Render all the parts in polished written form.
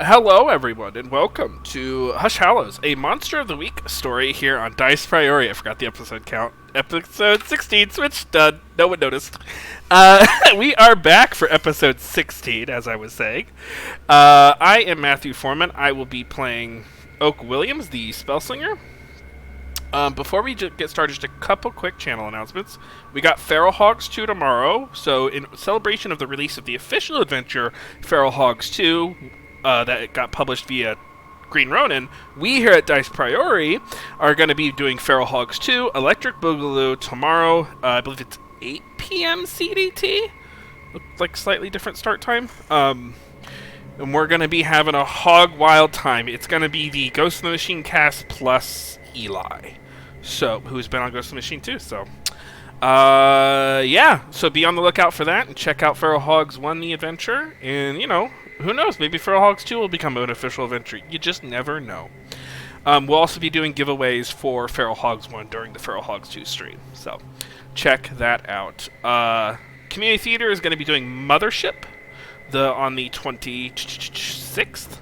Hello, everyone, and welcome to Hallows, a Monster of the Week story here on Dice Priori. I forgot the episode count. Episode 16, switch, done. No one noticed. We are back for episode 16, as I was saying. I am Matthew Foreman. I will be playing Oak Williams, the Spellslinger. Before we get started, just a couple quick channel announcements. We got Feral Hogs 2 tomorrow, so in celebration of the release of the official adventure, Feral Hogs 2, that got published via Green Ronin, we here at Dice Priori are going to be doing Feral Hogs 2, Electric Boogaloo tomorrow. I believe it's 8 p.m. CDT. Looks like slightly different start time. And we're going to be having a hog wild time. It's going to be the Ghost of the Machine cast plus Eli, so who's been on Ghost of the Machine too. So, yeah. So be on the lookout for that and check out Feral Hogs 1, the adventure, and who knows? Maybe Feral Hogs 2 will become an official adventure. You just never know. We'll also be doing giveaways for Feral Hogs 1 during the Feral Hogs 2 stream. So check that out. Community Theater is going to be doing Mothership on the 26th.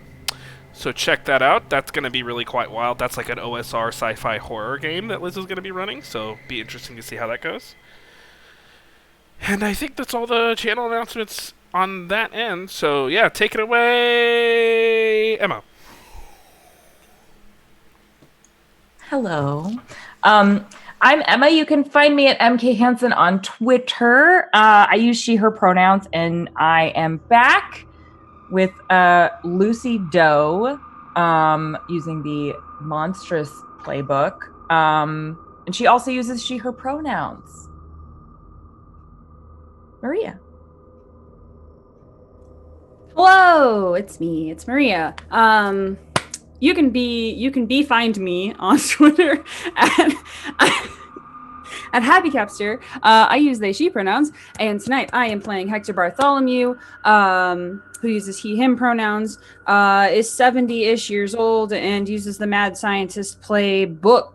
So check that out. That's going to be really quite wild. That's like an OSR sci-fi horror game that Liz is going to be running. So be interesting to see how that goes. And I think that's all the channel announcements on that end. So yeah, take it away, Emma. Hello. I'm Emma. You can find me at MK Hansen on Twitter. I use she, her pronouns, and I am back with Lucy Doe using the Monstrous playbook. And she also uses she, her pronouns. Maria. Hello, it's me. It's Maria. You can find me on Twitter at HappyCapster. I use they she pronouns, and tonight I am playing Hector Bartholomew, who uses he him pronouns, is 70-ish years old and uses the Mad Scientist playbook.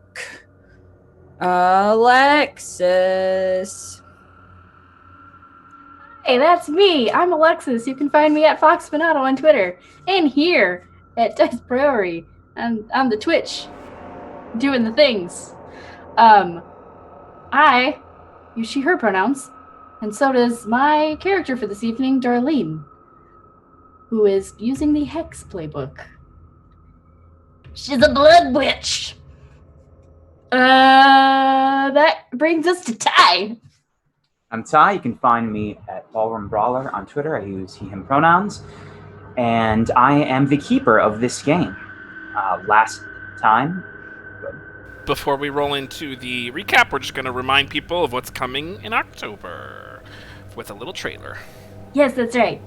Alexis. Hey, that's me. I'm Alexis. You can find me at Fox Bonato on Twitter and here at Dice Priori and on the Twitch doing the things. I use she, her pronouns, and so does my character for this evening, Darlene, who is using the Hex playbook. She's a blood witch. That brings us to Ty. I'm Ty. You can find me at Ballroom Brawler on Twitter. I use he, him pronouns. And I am the keeper of this game. Last time. Before we roll into the recap, we're just going to remind people of what's coming in October with a little trailer. Yes, that's right.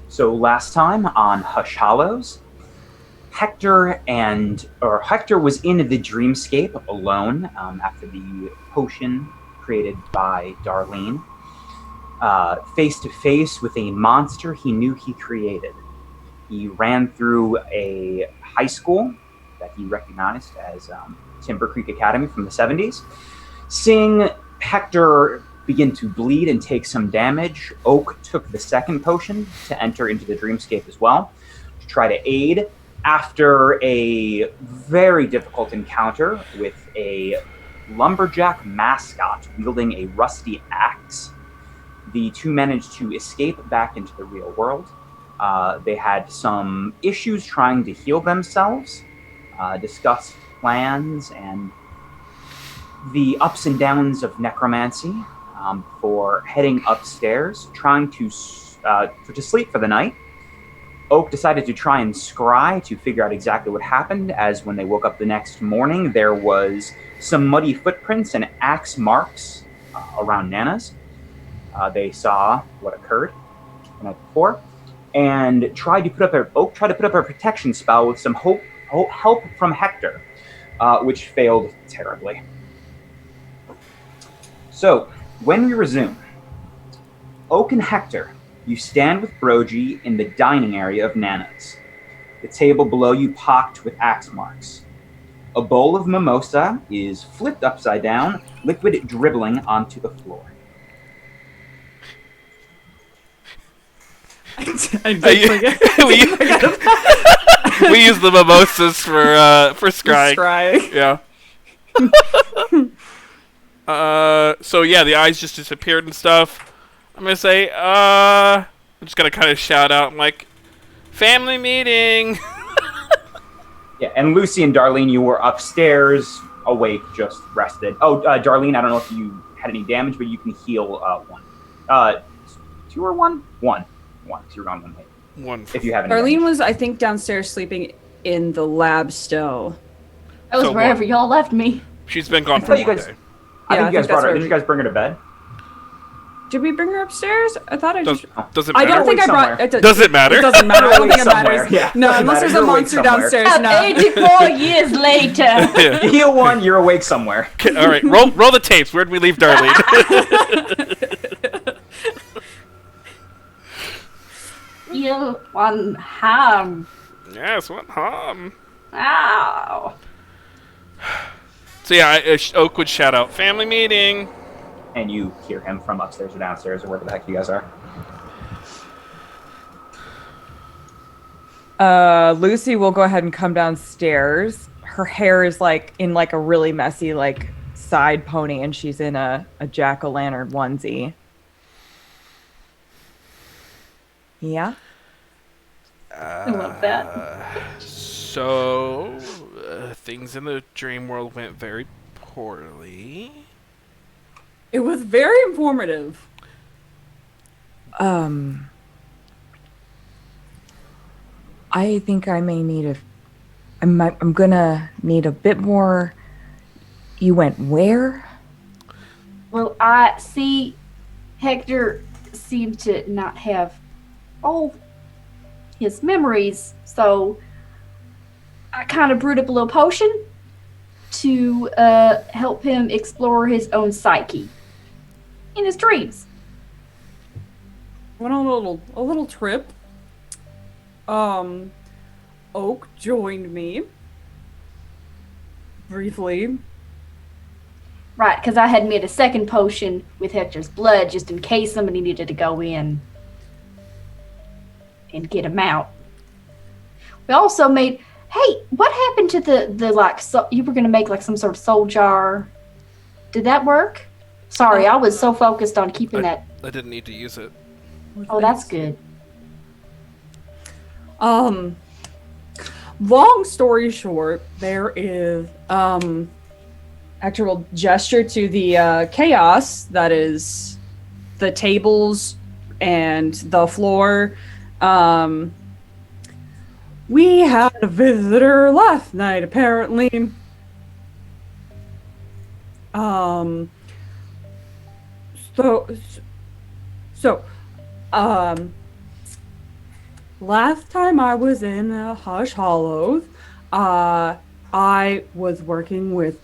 So last time on Hallows, Hector was in the dreamscape alone after the potion created by Darlene, face to face with a monster he knew he created. He ran through a high school that he recognized as Timber Creek Academy from the 70s. Seeing Hector begin to bleed and take some damage, Oak took the second potion to enter into the dreamscape as well, to try to aid. After a very difficult encounter with a lumberjack mascot wielding a rusty axe, the two managed to escape back into the real world. They had some issues trying to heal themselves, discussed plans, and the ups and downs of necromancy for heading upstairs, trying to sleep for the night. Oak decided to try and scry to figure out exactly what happened, as when they woke up the next morning, there was some muddy footprints and axe marks around Nana's. They saw what occurred the night before, and Oak tried to put up a protection spell with some help from Hector, which failed terribly. So, when we resume, Oak and Hector, you stand with Brogy in the dining area of Nana's. The table below you pocked with axe marks. A bowl of mimosa is flipped upside down, liquid dribbling onto the floor. I did forget. We use the mimosas for scrying. Yeah. So yeah, the eyes just disappeared and stuff. I'm gonna say, I'm just gonna kind of shout out, I'm like, family meeting. Yeah, and Lucy and Darlene, you were upstairs, awake, just rested. Oh, Darlene, I don't know if you had any damage, but you can heal one. 2 or 1? 1. 1, because you're on 1 hit. 1. If you have any Darlene damage. was, I think, downstairs sleeping in the lab still. I was So wherever what? y'all left me. She's been gone I for thought you 1 guys- day. I think you guys that's brought her. where Did you guys bring her to bed? Did we bring her upstairs? I thought I just... Doesn't I matter. don't think I brought... Somewhere. Does it matter? It doesn't matter. I don't think it Somewhere. matters. Yeah, No, doesn't unless matter. there's a You're awake monster somewhere. downstairs. No. 84 years later. Yeah. You heal 1, you're awake somewhere. Okay, all right, roll the tapes. Where'd we leave Darlene? You want harm. Yes, what harm? Ow. So yeah, Oak would shout out, family meeting. And you hear him from upstairs or downstairs or wherever the heck you guys are. Lucy will go ahead and come downstairs. Her hair is like in like a really messy like side pony, and she's in a jack-o'-lantern onesie. Yeah. I love that. So things in the dream world went very poorly. It was very informative. I think I may need I'm gonna need a bit more. You went where? Well, I see Hector seemed to not have all his memories, so I kind of brewed up a little potion to help him explore his own psyche in his dreams. Went on a little trip. Oak joined me briefly. Right, because I had made a second potion with Hector's blood just in case somebody needed to go in and get him out. We also made. Hey, what happened to the like? So, you were gonna make like some sort of soul jar. Did that work? Sorry, I was so focused on keeping that. I didn't need to use it. Oh, that's good. Long story short, there is Hector will gesture to the chaos that is the tables and the floor. We had a visitor last night, apparently. Last time I was in Hallows, I was working with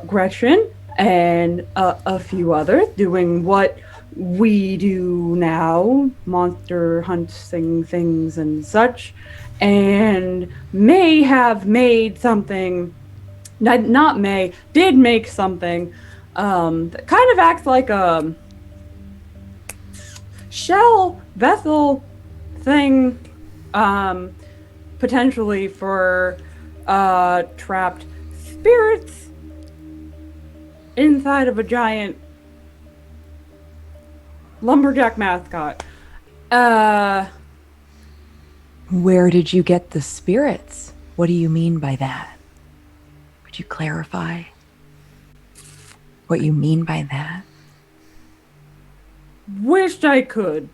Gretchen and a few others doing what we do now, monster hunting things and such, and may have made something, did make something that kind of acts like a shell vessel thing, potentially for trapped spirits inside of a giant lumberjack mascot. Where did you get the spirits? What do you mean by that? Could you clarify? what you mean by that. Wished I could.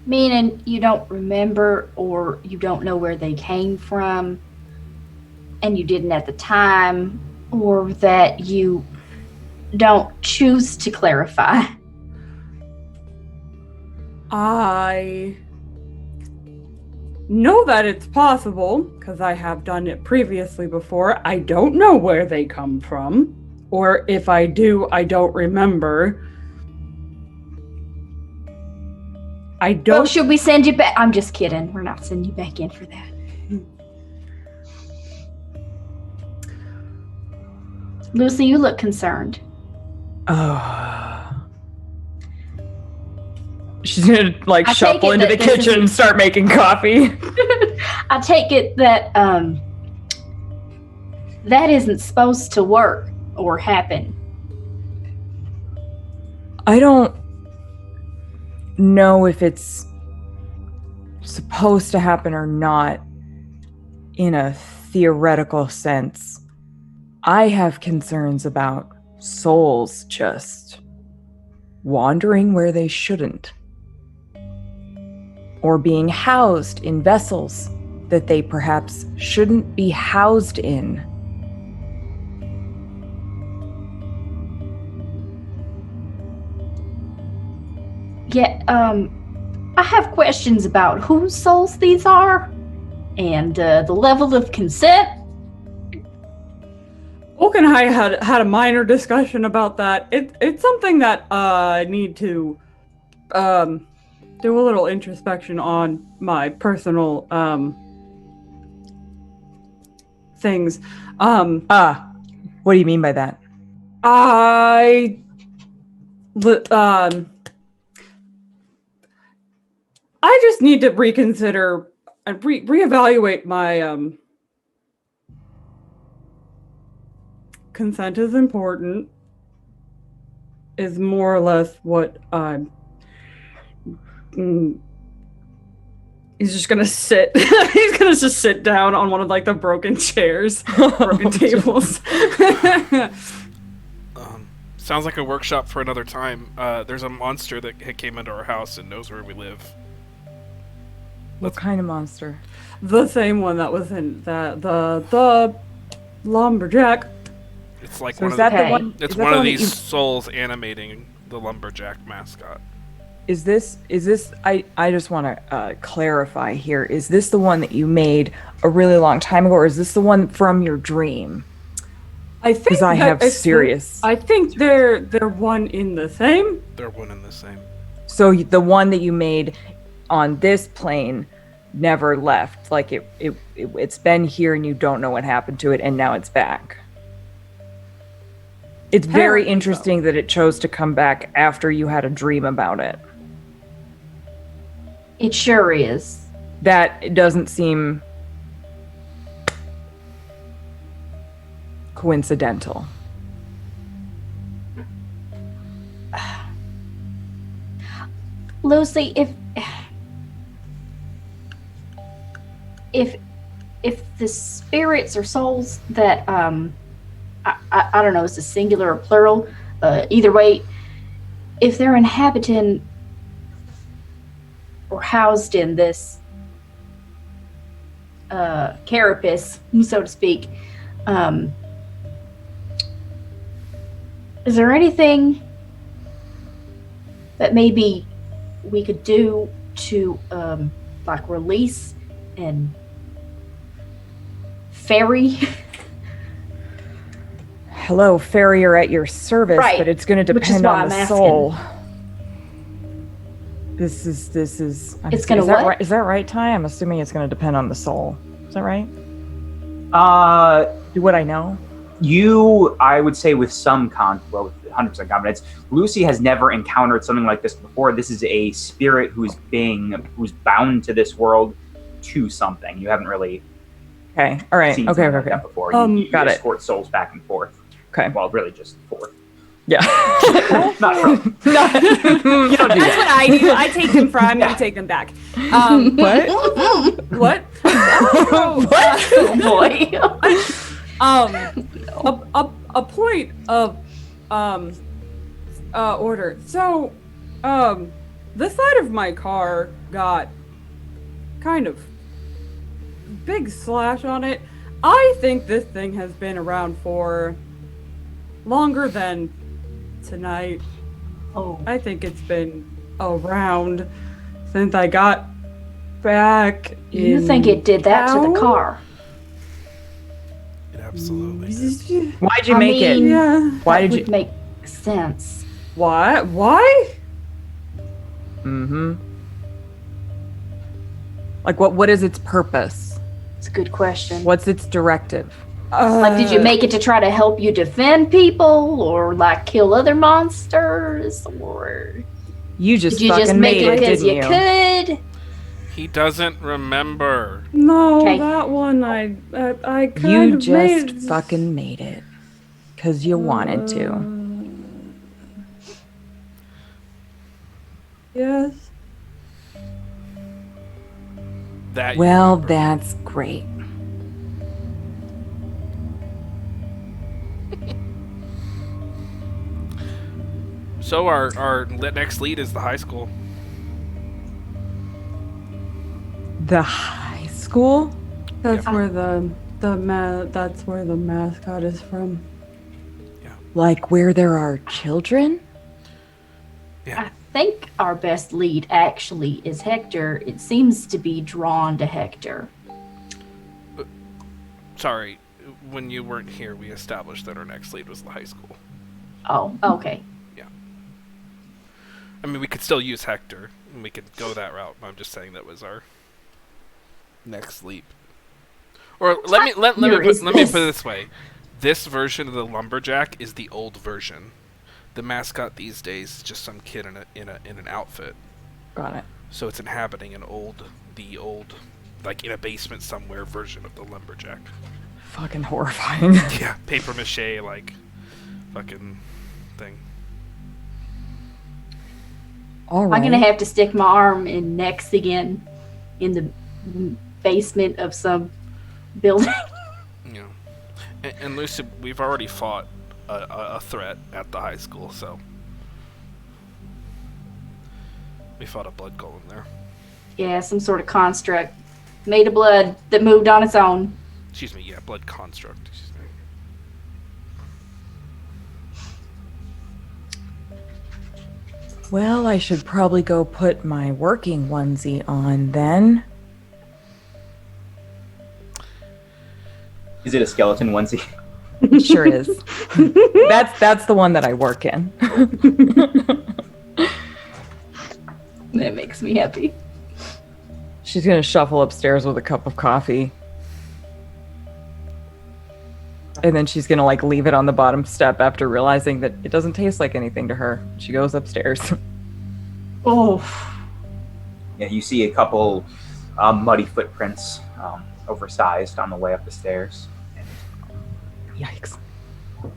Meaning you don't remember or you don't know where they came from and you didn't at the time, or that you don't choose to clarify? I know that it's possible, because I have done it previously before. I don't know where they come from, or if I do, I don't remember. I don't. Well, should we send you back? I'm just kidding. We're not sending you back in for that. Lucy, you look concerned. She's gonna like I shuffle take it into the that this kitchen is- and start making coffee. I take it that that isn't supposed to work or happen. I don't know if it's supposed to happen or not in a theoretical sense. I have concerns about souls just wandering where they shouldn't, or being housed in vessels that they perhaps shouldn't be housed in. Yeah, I have questions about whose souls these are and the level of consent. Oak and I had a minor discussion about that. It's something that I need to do a little introspection on my personal things. What do you mean by that? I just need to reconsider and reevaluate my consent is important is more or less what I'm. He's just gonna sit. He's gonna just sit down on one of like the broken chairs, broken tables. Sounds like a workshop for another time. There's a monster that came into our house and knows where we live. What kind of monster? The same one that was in the lumberjack. It's like So one is of that the, the one? it's is that one the of that these you- souls animating the lumberjack mascot. Is this? I just want to clarify here. Is this the one that you made a really long time ago, or is this the one from your dream? I think Because I that have it's serious. I think they're one in the same. They're one and the same. So the one that you made on this plane never left. Like it's been here and you don't know what happened to it, and now it's back. It's very Apparently interesting that it chose to come back after you had a dream about it. It sure is. That doesn't seem coincidental. Lucy, if the spirits or souls that I don't know, is it singular or plural? Either way, if they're inhabiting or housed in this carapace, so to speak, is there anything that maybe we could do to like release and ferry? Hello, farrier at your service, Right, but it's going to which is depend why on the I'm soul. This is. It's gonna is that what? right? Is that right, Ty? I'm assuming it's going to depend on the soul. Is that right? Do what I know. I would say with some with 100% confidence, Lucy has never encountered something like this before. This is a spirit who's bound to this world to something. You haven't really Okay. All right. seen Okay. something like Okay. that before. You got it. escort souls back and forth. Okay. Well, really just forth. Yeah. Not really. You don't do That's that. what I do. I take them from you, take them back. What? What? Oh boy. A point of order. So, the side of my car got kind of big slash on it. I think this thing has been around for longer than tonight. Oh, I think it's been around since I got back. you in think it did that to the town? car? It absolutely did. Why'd you I make mean- it? Yeah. Why That did would you? make sense. What? Why? Mm-hmm. Like, what is its purpose? It's a good question. What's its directive? Like, did you make it to try to help you defend people, or like kill other monsters, or You just did you fucking just make made it it, because didn't you you? could? He doesn't remember. No, Okay. that one I kind You of just made. fucking made it because you wanted to. Yes. That you Well, remember. that's great. So our next lead is the high school. The high school? That's Yeah. where that's where the mascot is from. Like where there are children? I think our best lead actually is Hector. It seems to be drawn to Hector. Sorry, when you weren't here, we established that our next lead was the high school. Oh, okay. I mean, we could still use Hector, and we could go that route. But I'm just saying that was our next leap. Or let me year put is it this? this way: this version of the lumberjack is the old version. The mascot these days is just some kid in an outfit. Got it. So it's inhabiting the old, like in a basement somewhere version of the lumberjack. Fucking horrifying. Yeah, paper mache like fucking thing. All right. I'm gonna have to stick my arm in next again in the basement of some building. You know, and Lucy, we've already fought a threat at the high school, so we fought a blood golem there. Yeah, some sort of construct made of blood that moved on its own. Excuse me, yeah, blood construct. Excuse me. Well, I should probably go put my working onesie on then. Is it a skeleton onesie? Sure is. That's the one that I work in. That makes me happy. She's gonna shuffle upstairs with a cup of coffee. And then she's gonna like leave it on the bottom step after realizing that it doesn't taste like anything to her. She goes upstairs. Oh, Yeah, you see a couple muddy footprints, oversized, on the way up the stairs. Yikes.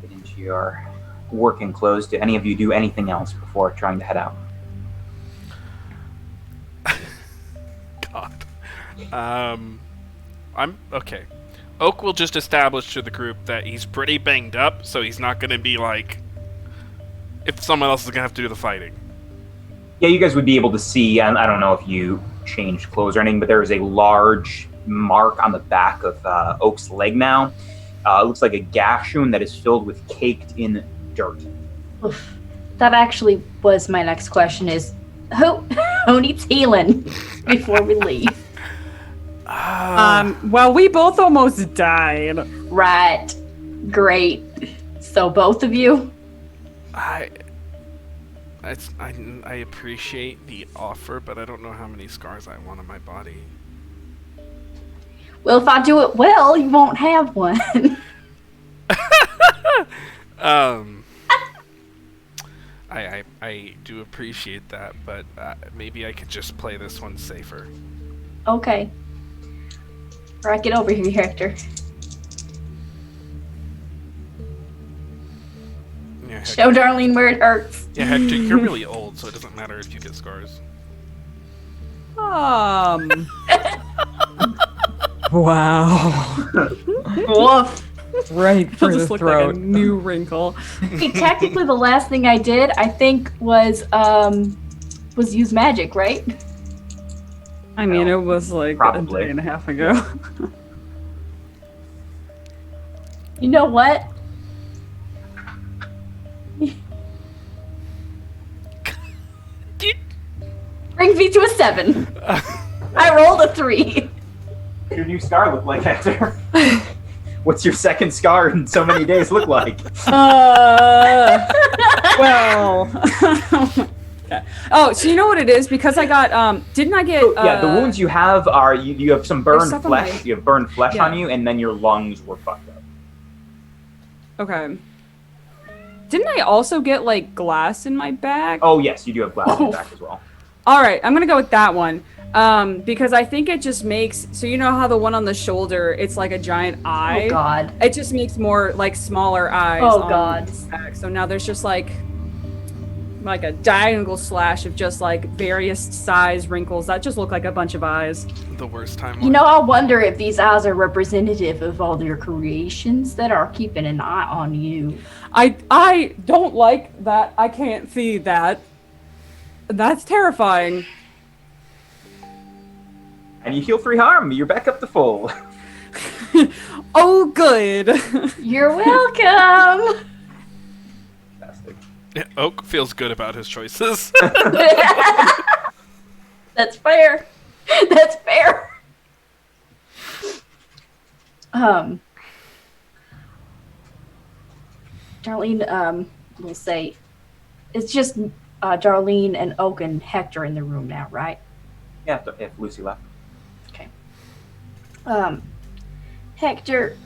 Get into your working clothes. Do any of you do anything else before trying to head out? God. I'm okay. Oak will just establish to the group that he's pretty banged up, so he's not going to be like if someone else is going to have to do the fighting. Yeah, you guys would be able to see, and I don't know if you changed clothes or anything, but there is a large mark on the back of Oak's leg now. It looks like a gash wound that is filled with caked in dirt. oof. That actually was my next question: is who needs healing before we leave? Well, we both almost died. Right. Great. So both of you. I appreciate the offer, but I don't know how many scars I want on my body. Well, if I do it well, you won't have one. I do appreciate that, but maybe I could just play this one safer. Okay. All right, get over here, Hector. Yeah, Hector, Show Darlene where it hurts. yeah, Hector, you're really old, so it doesn't matter if you get scars. Wow. Woof. Right It'll through just the look throat. like a new wrinkle. Hey, technically, the last thing I did, I think, was use magic, right? I mean, it was like Probably. a day and a half ago. You know what? Brings me to a 7. I rolled a 3. Your new scar look like, Hector? What's your second scar in so many days look like? Well. Oh, so you know what it is? Because I got, didn't I get... Yeah, the wounds you have are, you have some burned stuff on flesh. my- You have burned flesh Yeah. on you, and then your lungs were fucked up. Okay. Didn't I also get, like, glass in my back? Oh, yes, you do have glass in your back as well. All right, I'm gonna go with that one. Because I think it just makes, so you know how the one on the shoulder, it's like a giant eye? Oh, God. It just makes more, like, smaller eyes. Oh, on God. the back. So now there's just, like a diagonal slash of just, like, various size wrinkles that just look like a bunch of eyes. The worst time. You know, I wonder if these eyes are representative of all your creations that are keeping an eye on you. I don't like that. I can't see that. That's terrifying. And you heal 3 harm. You're back up to full. Oh, good. You're welcome. Fantastic. Oak feels good about his choices. That's fair. That's fair. Darlene, will say, it's just Darlene and Oak and Hector in the room now, right? Yeah, if Lucy left. Okay. Hector,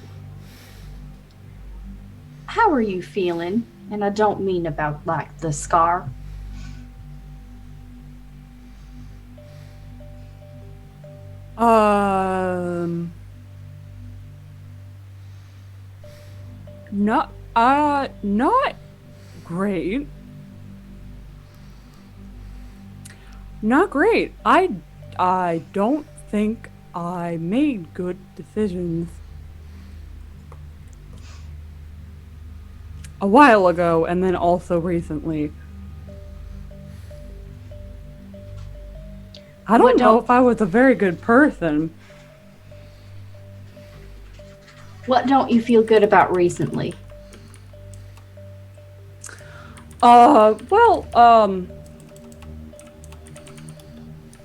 how are you feeling? And I don't mean about, like, the scar. Not great. Not great. I don't think I made good decisions a while ago, and then also recently. I don't know if I was a very good person. What don't you feel good about recently?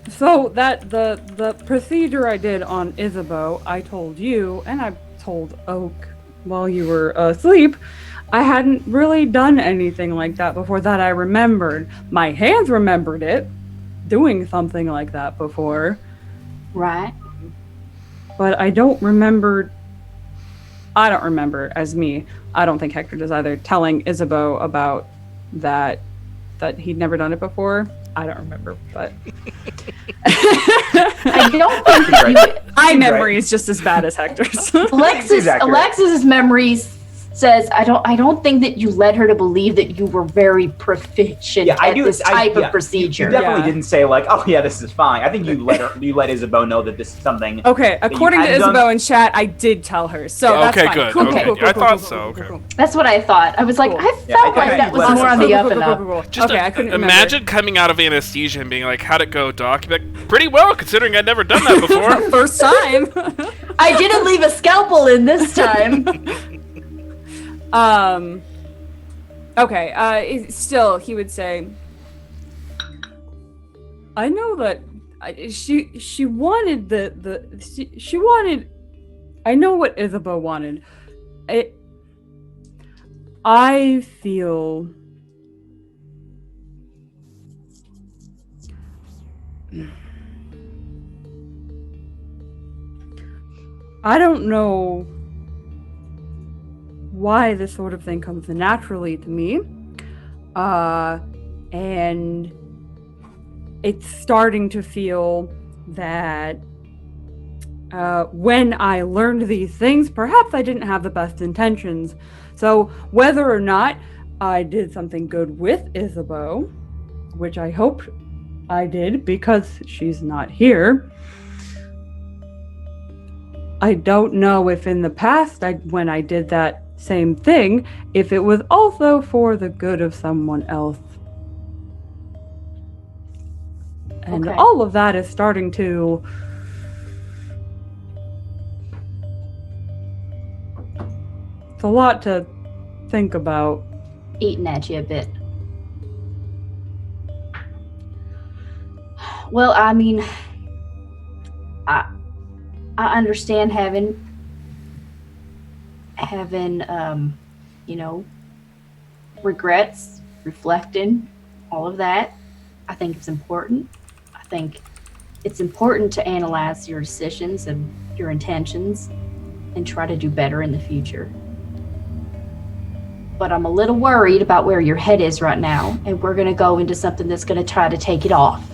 So that the procedure I did on Isabeau, I told you, and I told Oak while you were asleep, I hadn't really done anything like that before that I remembered. My hands remembered it, doing something like that before. Right. But I don't remember as me. I don't think Hector does either. Telling Isabeau about that he'd never done it before. I don't remember, but I don't think my memory is just as bad as Hector's. Alexis's memories says I don't think that you led her to believe that you were very proficient at this type of procedure. You definitely didn't say like, oh yeah, this is fine. I think you let Isabeau know that this is something. Okay, according to Isabeau in chat, I did tell her. So that's okay, fine. good. Cool, Okay, cool, I cool, thought cool, so. cool, Okay. cool. That's what I thought. I was like, Cool. I felt like I that was think more on the up and up. Just okay, I couldn't imagine coming out of anesthesia and being like, "How'd it go, Doc?" You'd be like, "Pretty well, considering I'd never done that before." First time. I didn't leave a scalpel in this time. Okay, still, he would say, I know that she wanted she wanted, I know what Isabeau wanted. I feel I don't know why this sort of thing comes naturally to me. And it's starting to feel that when I learned these things, perhaps I didn't have the best intentions. So whether or not I did something good with Isabeau, which I hope I did because she's not here, I don't know if in the past, when I did that same thing, if it was also for the good of someone else. And Okay. all of that is starting to... It's a lot to think about. Eating at you a bit. Well, I mean, I understand having regrets, reflecting, all of that. I think it's important. I think it's important to analyze your decisions and your intentions and try to do better in the future. But I'm a little worried about where your head is right now, and we're going to go into something that's going to try to take it off.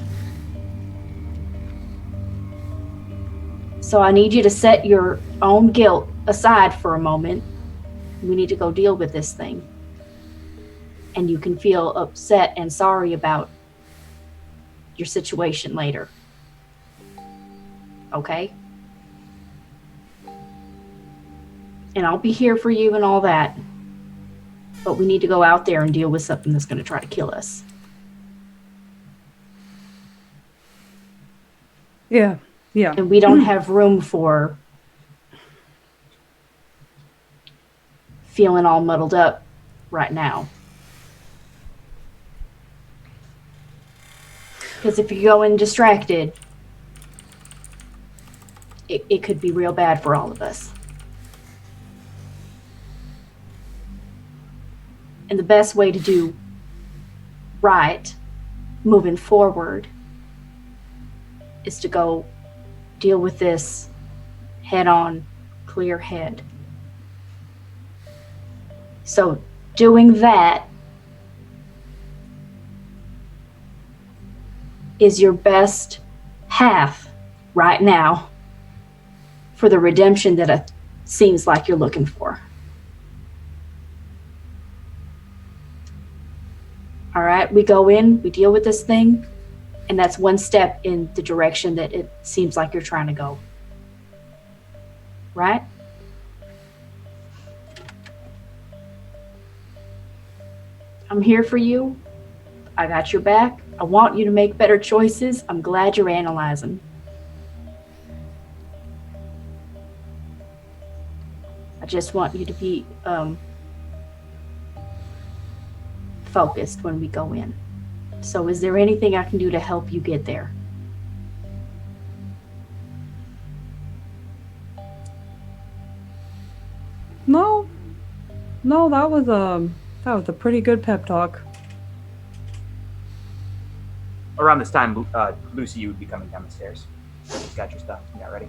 So I need you to set your own guilt aside for a moment. We need to go deal with this thing. And you can feel upset and sorry about your situation later. Okay? And I'll be here for you and all that. But we need to go out there and deal with something that's going to try to kill us. Yeah. And we don't have room for feeling all muddled up right now. Because if you're going distracted, it could be real bad for all of us. And the best way to do right moving forward is to go deal with this head on, clear head. So doing that is your best path right now for the redemption that it seems like you're looking for. All right, we go in, we deal with this thing, and that's one step in the direction that it seems like you're trying to go. Right? I'm here for you. I got your back. I want you to make better choices. I'm glad you're analyzing. I just want you to be focused when we go in. So is there anything I can do to help you get there? No, that was a pretty good pep talk. Around this time, Lucy, you would be coming down the stairs. You've got your stuff. You got ready.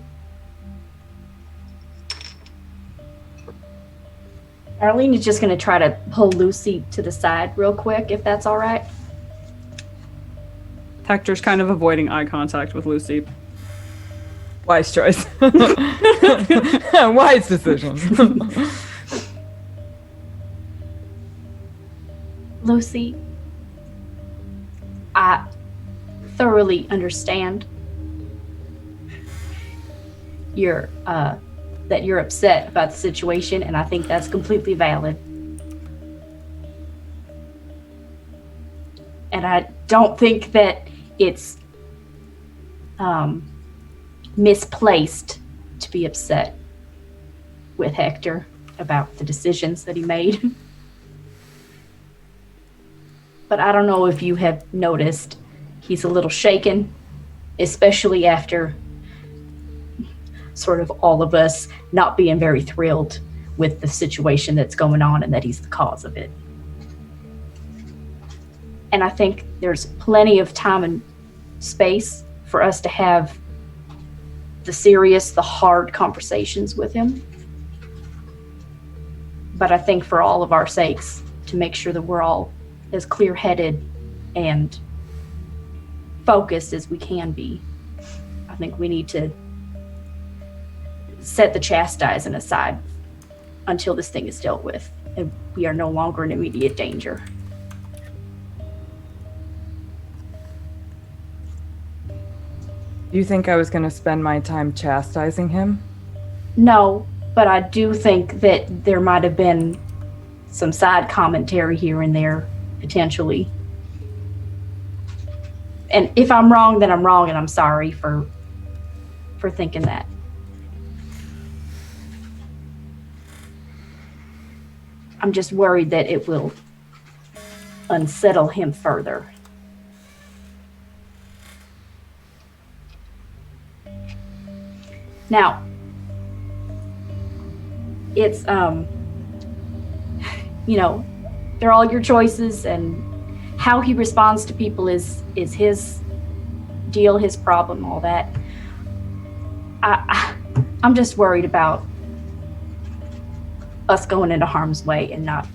Arlene is just going to try to pull Lucy to the side real quick, if that's all right. Hector's kind of avoiding eye contact with Lucy. Wise choice. Wise decision. Lucy, I thoroughly understand that you're upset about the situation, and I think that's completely valid. And I don't think that it's misplaced to be upset with Hector about the decisions that he made. But I don't know if you have noticed, he's a little shaken, especially after sort of all of us not being very thrilled with the situation that's going on and that he's the cause of it. And I think there's plenty of time and space for us to have the serious, the hard conversations with him. But I think for all of our sakes, to make sure that we're all as clear-headed and focused as we can be, I think we need to set the chastising aside until this thing is dealt with and we are no longer in immediate danger. You think I was going to spend my time chastising him? No, but I do think that there might have been some side commentary here and there, potentially. And if I'm wrong, then I'm wrong, and I'm sorry for thinking that. I'm just worried that it will unsettle him further. Now, it's they're all your choices, and how he responds to people is his deal, his problem, all that. I'm just worried about us going into harm's way and not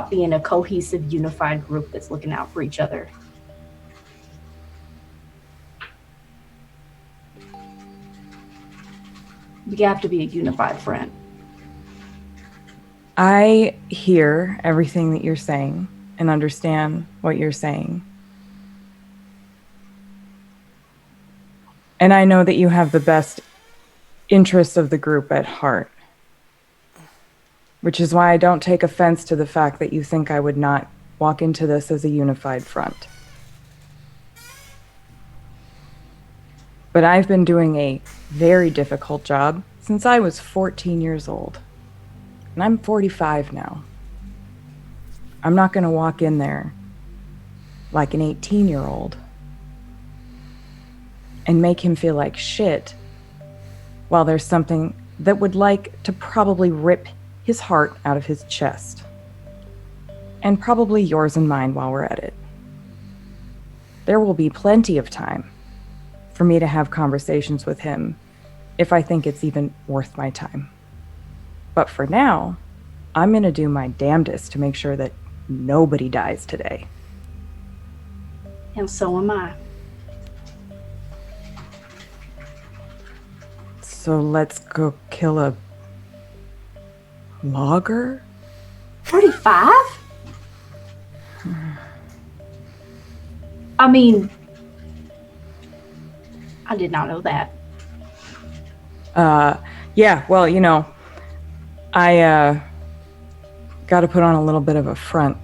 being a cohesive, unified group that's looking out for each other. We have to be a unified front. I hear everything that you're saying and understand what you're saying. And I know that you have the best interests of the group at heart, which is why I don't take offense to the fact that you think I would not walk into this as a unified front. But I've been doing a very difficult job since I was 14 years old. And I'm 45 now. I'm not going to walk in there like an 18-year-old and make him feel like shit while there's something that would like to probably rip his heart out of his chest. And probably yours and mine while we're at it. There will be plenty of time for me to have conversations with him if I think it's even worth my time. But for now, I'm going to do my damnedest to make sure that nobody dies today. And so am I. So let's go kill a logger? 45? I mean, I did not know that. Yeah, well, I got to put on a little bit of a front,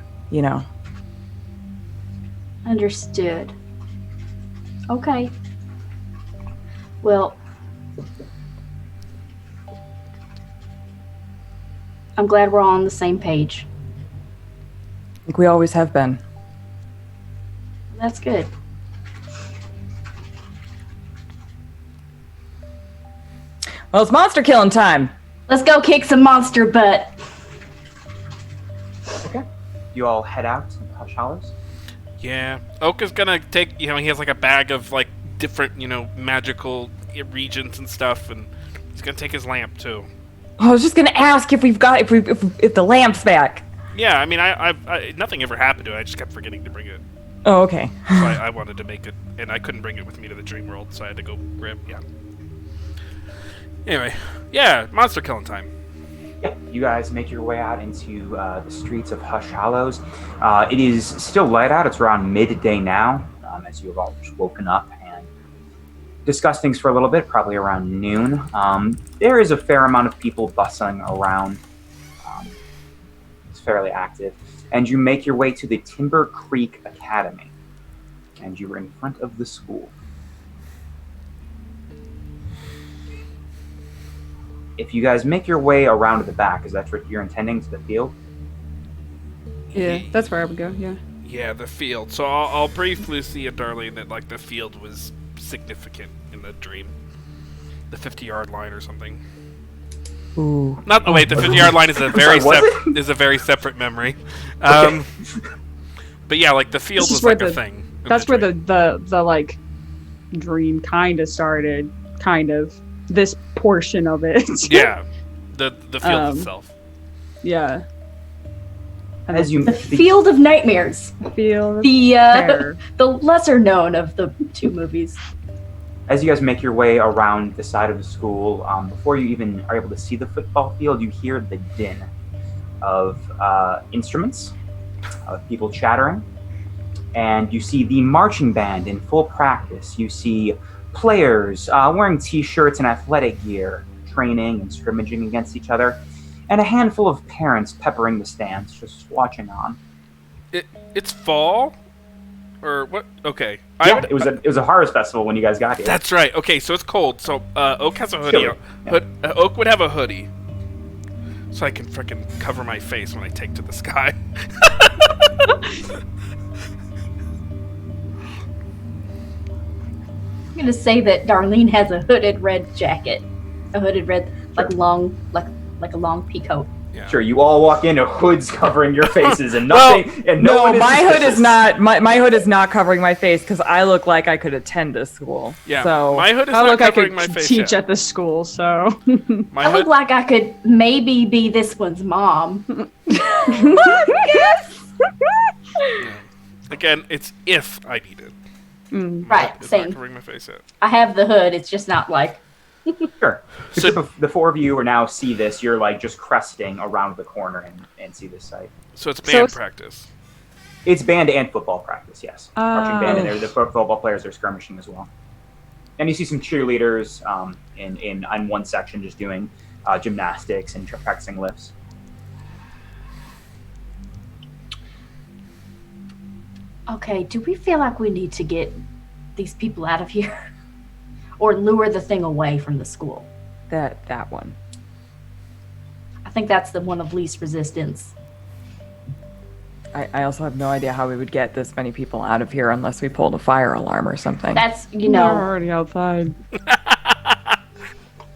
Understood. Okay. Well, I'm glad we're all on the same page. I think we always have been. That's good. Well, it's monster killing time. Let's go kick some monster butt. Okay. You all head out to Hush Hallows. Yeah, Oak is gonna take. He has like a bag of like different, magical regions and stuff, and he's gonna take his lamp too. I was just gonna ask if if the lamp's back. Yeah, I mean, I nothing ever happened to it. I just kept forgetting to bring it. Oh, okay. So I wanted to make it, and I couldn't bring it with me to the dream world, so I had to go grab. Yeah. Anyway, yeah, monster killing time. Yep, you guys make your way out into the streets of Hush Hallows. It is still light out. It's around midday now, as you have all just woken up and discussed things for a little bit, probably around noon. There is a fair amount of people bustling around. It's fairly active. And you make your way to the Timber Creek Academy. And you are in front of the school. If you guys make your way around to the back, is that what you're intending, to the field? Yeah, that's where I would go, yeah. Yeah, the field. So I'll brief Lucy and Darlene that like the field was significant in the dream. The 50-yard line or something. Ooh. Not wait, the 50-yard line is a very Sorry, is a very separate memory. Okay. But yeah, like the field This is was where like a the- thing. in That's where dream. the like dream kind of started, kind of. This portion of it. Yeah, the field itself. Yeah. And As you The Field of Nightmares. feel The lesser known of the two movies. As you guys make your way around the side of the school, before you even are able to see the football field, you hear the din of instruments, of people chattering, and you see the marching band in full practice. You see players wearing t-shirts and athletic gear, training and scrimmaging against each other, and a handful of parents peppering the stands, just watching on. It's fall? Or what? Okay. Yeah, it was a harvest festival when you guys got here. That's right. Okay, so it's cold. So Oak has a hoodie. Chilly, Oak would have a hoodie. So I can frickin' cover my face when I take to the sky. I'm gonna say that Darlene has a hooded red jacket, a hooded red, like a long peacoat. Yeah. Sure, you all walk in, hoods covering your faces and nothing, and no one is my hood is suspicious. not my hood is not covering my face because I look like I could attend this school. Yeah. So My hood is I not look like I covering could my face teach yet. at the school, so. My I look hood, like I could maybe be this one's mom. again, it's if I need it. Mm. My Right, hood is same. not covering my face yet. I have the hood. It's just not like. Sure. So- So the four of you are now see this. You're like just cresting around the corner and see this site. So it's So band it's- practice. It's band and football practice, yes. Marching band, and Oh. the football players are skirmishing as well. And you see some cheerleaders in one section just doing gymnastics and practicing lifts. Okay, do we feel like we need to get these people out of here, or lure the thing away from the school? that one. I think that's the one of least resistance. I also have no idea how we would get this many people out of here unless we pulled a fire alarm or something. That's We're know. already outside.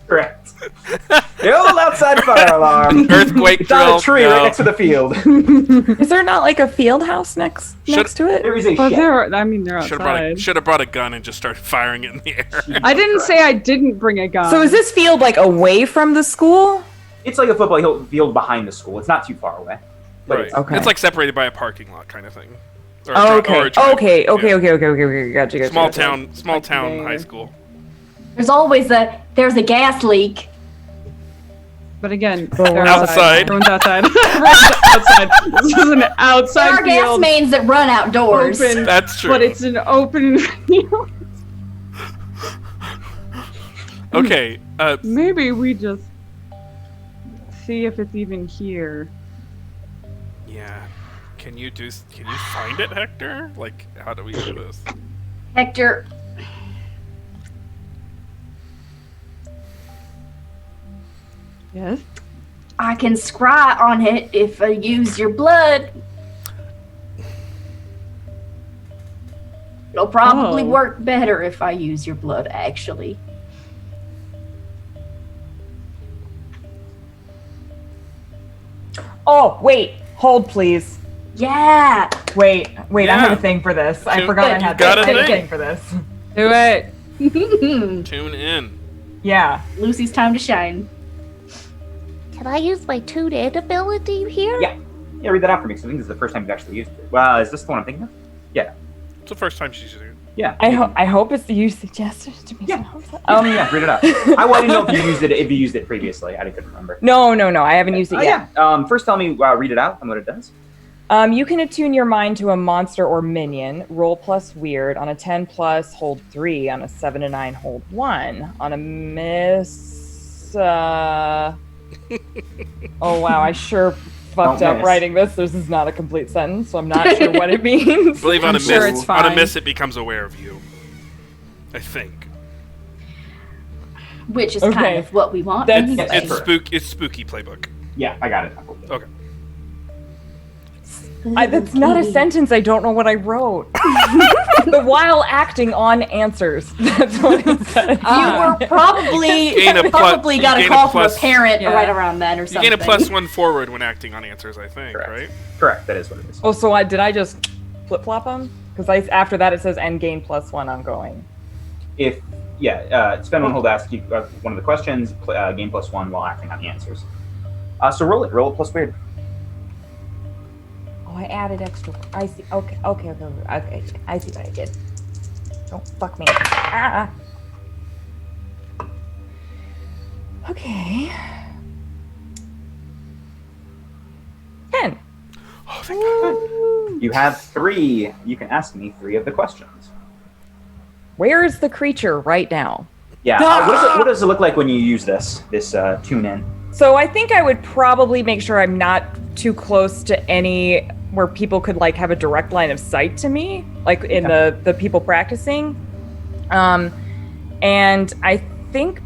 Correct. The old outside fire alarm. Earthquake It's on drill. a tree no. right next to the field. Is there not like a field house next to it? There is a Well, shed. they're Should outside. have brought a gun and just started firing it in the air. I didn't say I didn't bring a gun. So is this field like away from the school? It's like a football field behind the school. It's not too far away. But Right. it's, Okay. It's like separated by a parking lot kind of thing. Or Oh, or okay. a driveway. Okay. Yeah. Gotcha. Small town there. high school. There's always there's a gas leak. But again, Well, they're outside. Everyone's outside. outside. This is an There outside are gas field. mains that run outdoors. Open, That's true. but it's an open field. Okay. Maybe we just see if it's even here. Yeah. Can you find it, Hector? Like, how do we do this? Hector, Yes. I can scry on it if I use your blood. It'll probably Oh. work better if I use your blood, actually. Oh, wait. Hold, please. Yeah. Wait. I Yeah. have a thing for this. I You- forgot I you had got a a thing. thing for this. Do it. Tune in. Yeah. Lucy's time to shine. Can I use my tune in ability here? Yeah. Yeah, read that out for me, because I think this is the first time you've actually used it. Well, is this the one I'm thinking of? It's the first time she's using it. Yeah. I hope it's you suggested to me. Yeah. Yeah. Read it out. I didn't know if you used it previously. I couldn't remember. No. I haven't used it Oh, yet. yeah. First, tell me, read it out and what it does. You can attune your mind to a monster or minion. Roll plus weird. On a 10 plus, hold 3. On a 7 to 9, hold 1. On a miss. Oh wow, I sure fucked Don't up miss. writing this. This is not a complete sentence, so I'm not sure what it means. I believe on I'm a sure miss, it's on a fine. miss, it becomes aware of you. I think Which is Okay. kind of what we want. That's- anyway. it's Correct. It's spooky playbook. Yeah, I got it. Okay. That's not a sentence. I don't know what I wrote. The while acting on answers. That's what it says. You were probably Gain a plus- probably you got a gain a call from a plus- parent Yeah. right around then or You something. gain a +1 forward when acting on answers. I think, Correct. right? Correct. That is what it is. Oh, so did I just flip flop them? Because after that it says and gain +1 ongoing. If spend one hold ask you one of the questions, gain +1 while acting on the answers. So roll it plus weird. Oh, I added extra. I see. Okay. I see what I did. Don't fuck me. Ah. Okay. 10. Oh, thank God. You have 3. You can ask me 3 of the questions. Where is the creature right now? Yeah. Ah! What does it look like when you use this tune in? So I think I would probably make sure I'm not too close to any where people could like have a direct line of sight to me, like in the people practicing. And I think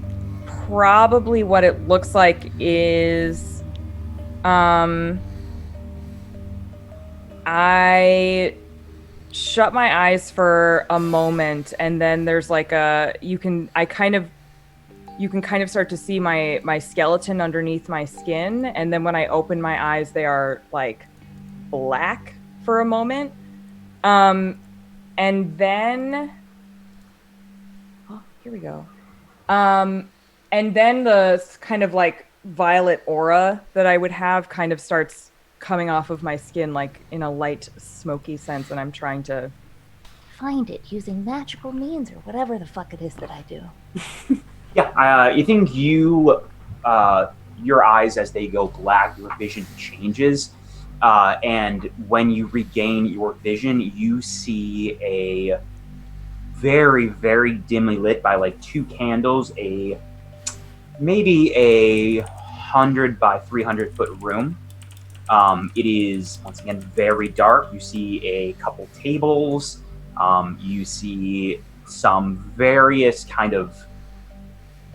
probably what it looks like is I shut my eyes for a moment, and then there's like you can kind of start to see my skeleton underneath my skin, and then when I open my eyes, they are like black for a moment. And then here we go. And then the kind of like violet aura that I would have kind of starts coming off of my skin, like in a light, smoky sense, and I'm trying to Find it using magical means or whatever the fuck it is that I do. Yeah, you think your eyes, as they go black, your vision changes. And when you regain your vision, you see a very, very dimly lit by like 2 candles, maybe a 100 by 300 foot room. It is, once again, very dark. You see a couple tables. You see some various kind of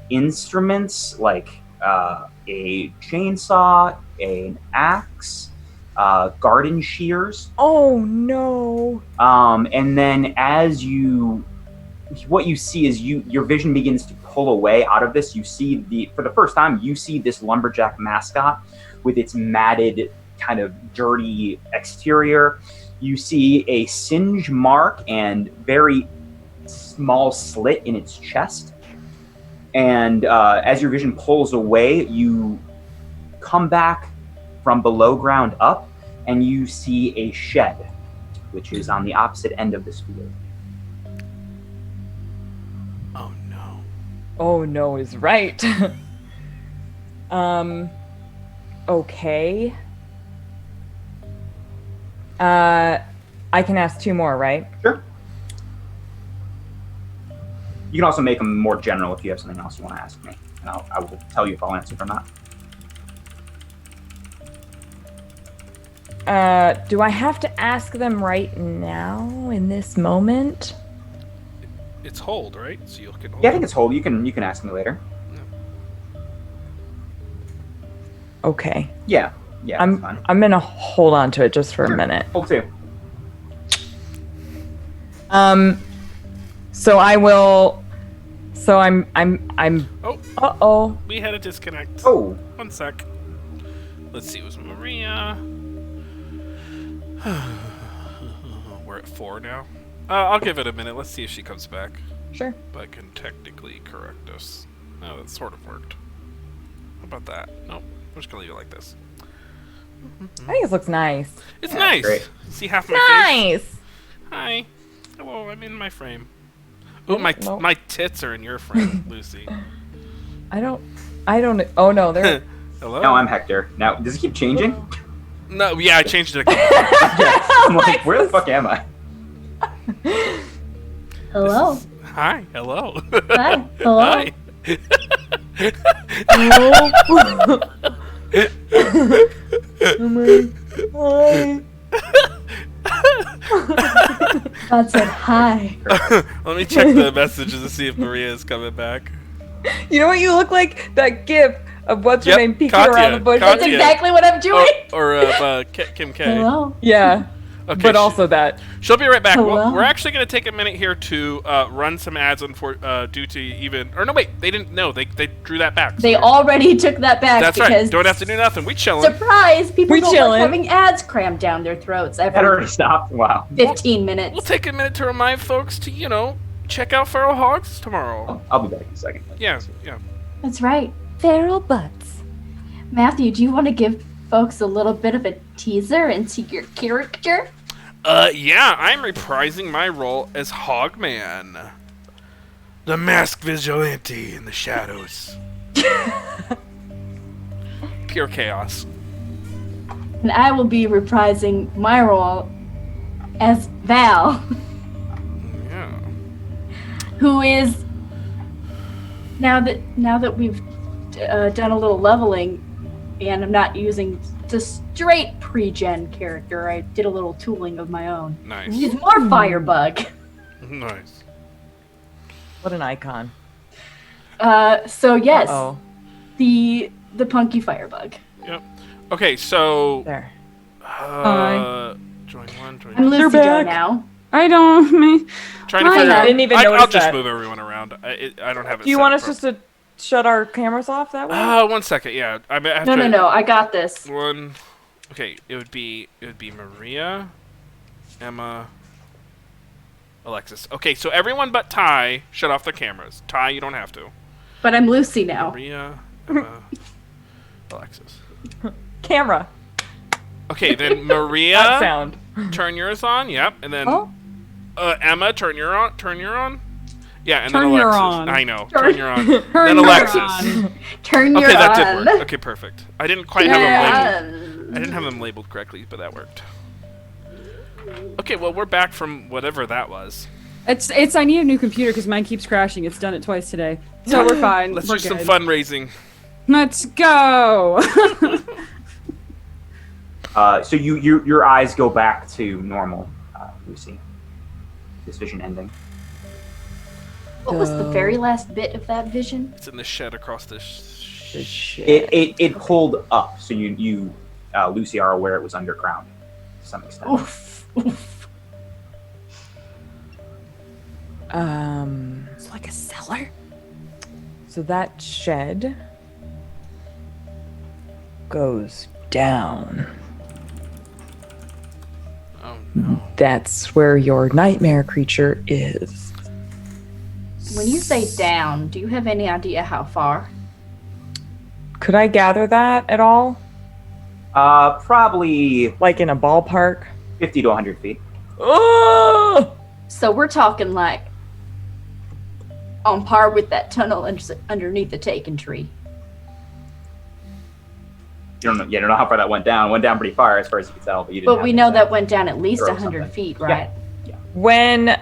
instruments, like a chainsaw, an axe, garden shears. Oh no. And then what you see is your vision begins to pull away out of this. You see for the first time, you see this lumberjack mascot with its matted, kind of dirty exterior. You see a singe mark and very small slit in its chest. And as your vision pulls away, you come back from below ground up, and you see a shed, which is on the opposite end of this field. Oh no. Oh no is right. Okay. I can ask 2 more, right? Sure. You can also make them more general if you have something else you want to ask me, and I will tell you if I'll answer or not. Do I have to ask them right now in this moment? It's hold, right? So you can hold. Yeah, I think it's hold. You can ask me later. Okay. Yeah, that's fine. I'm gonna hold on to it just for a minute. Hold 2. So I will. So I'm. Oh. Uh-oh. We had a disconnect. Oh. 1 sec. Let's see. It was Maria. We're at 4 now. I'll give it a minute. Let's see if she comes back. Sure. But I can technically correct us. Oh, that sort of worked. How about that? Nope. I'm just gonna leave it like this. I think this looks nice. It's nice. Great. See half my face? Nice. Hi. Hello, I'm in my frame. Oh, my tits are in your frame, Lucy. I don't. Oh no, they're. Hello? No, I'm Hector. Now, does it keep changing? No, yeah, I changed it. I'm like, where the fuck am I? Hello. Hi. Hello. Hi. Hello. Hi. Hi. God said hi. Let me check the messages to see if Maria is coming back. You know what you look like? That gif of what's her Yep, name peeking Katya, around the bush. Katya. That's exactly what I'm doing. Or Kim K. Hello. Yeah. Okay, But also that. she'll be right back. Hello? Well, we're actually going to take a minute here to run some ads due to even... Or no, wait. They didn't know. They drew that back. They already took that back. That's because right. Don't have to do nothing. We chillin'. Surprise! People We don't chillin'. like having ads crammed down their throats That every already stopped. Wow. 15 minutes. We'll take a minute to remind folks to, check out Feral Hogs tomorrow. I'll be back in a second. Yeah. That's right. Feral butts. Matthew, do you want to give folks a little bit of a teaser into your character? Yeah, I'm reprising my role as Hogman. The masked vigilante in the shadows. Pure chaos. And I will be reprising my role as Val, Yeah. who is Now that we've done a little leveling, and I'm not using the straight pre-gen character, I did a little tooling of my own. Nice. She's more firebug. Nice. What an icon. So yes, Uh-oh. the punky firebug. Yep. Okay, so There. join one, join I'm two. Lucy back. Joe now. I don't. Trying to Hi. figure I out. didn't even I'll notice just that. move everyone around. I don't have it. Do you set want up us just to shut our cameras off that way? 1 second. Yeah, I have No, to. no, I got this. One. Okay, it would be Maria, Emma, Alexis. Okay, so everyone but Ty shut off their cameras. Ty, you don't have to. But I'm Lucy now. Maria, Emma, Alexis. Camera. Okay, then That Maria, sound. turn yours on. Yep, and then Oh. Emma, turn your on. Turn your on. Yeah, and Turn then your Alexis. on. I know. Turn- Turn your on. Turn then your Alexis. on. Turn your Okay, that on. did work. Okay, perfect. I didn't quite have them labeled. I didn't have them labeled correctly, but that worked. Okay, well we're back from whatever that was. It's. I need a new computer because mine keeps crashing. It's done it twice today, so we're fine. Let's we're do some good. fundraising. Let's go. So your eyes go back to normal, Lucy. This vision ending. What was the very last bit of that vision? It's in the shed across the. Shit. It pulled up, so you Lucy are aware it was underground to some extent. Oof. Oof. It's like a cellar. So that shed goes down. Oh no. That's where your nightmare creature is. When you say down, do you have any idea how far? Could I gather that at all? Probably Like in a ballpark? 50 to 100 feet. Oh! So we're talking like on par with that tunnel underneath the taken tree. You don't know how far that went down. It went down pretty far as you can tell, but you didn't. But we know that went down at least Throw 100 something. feet, right? When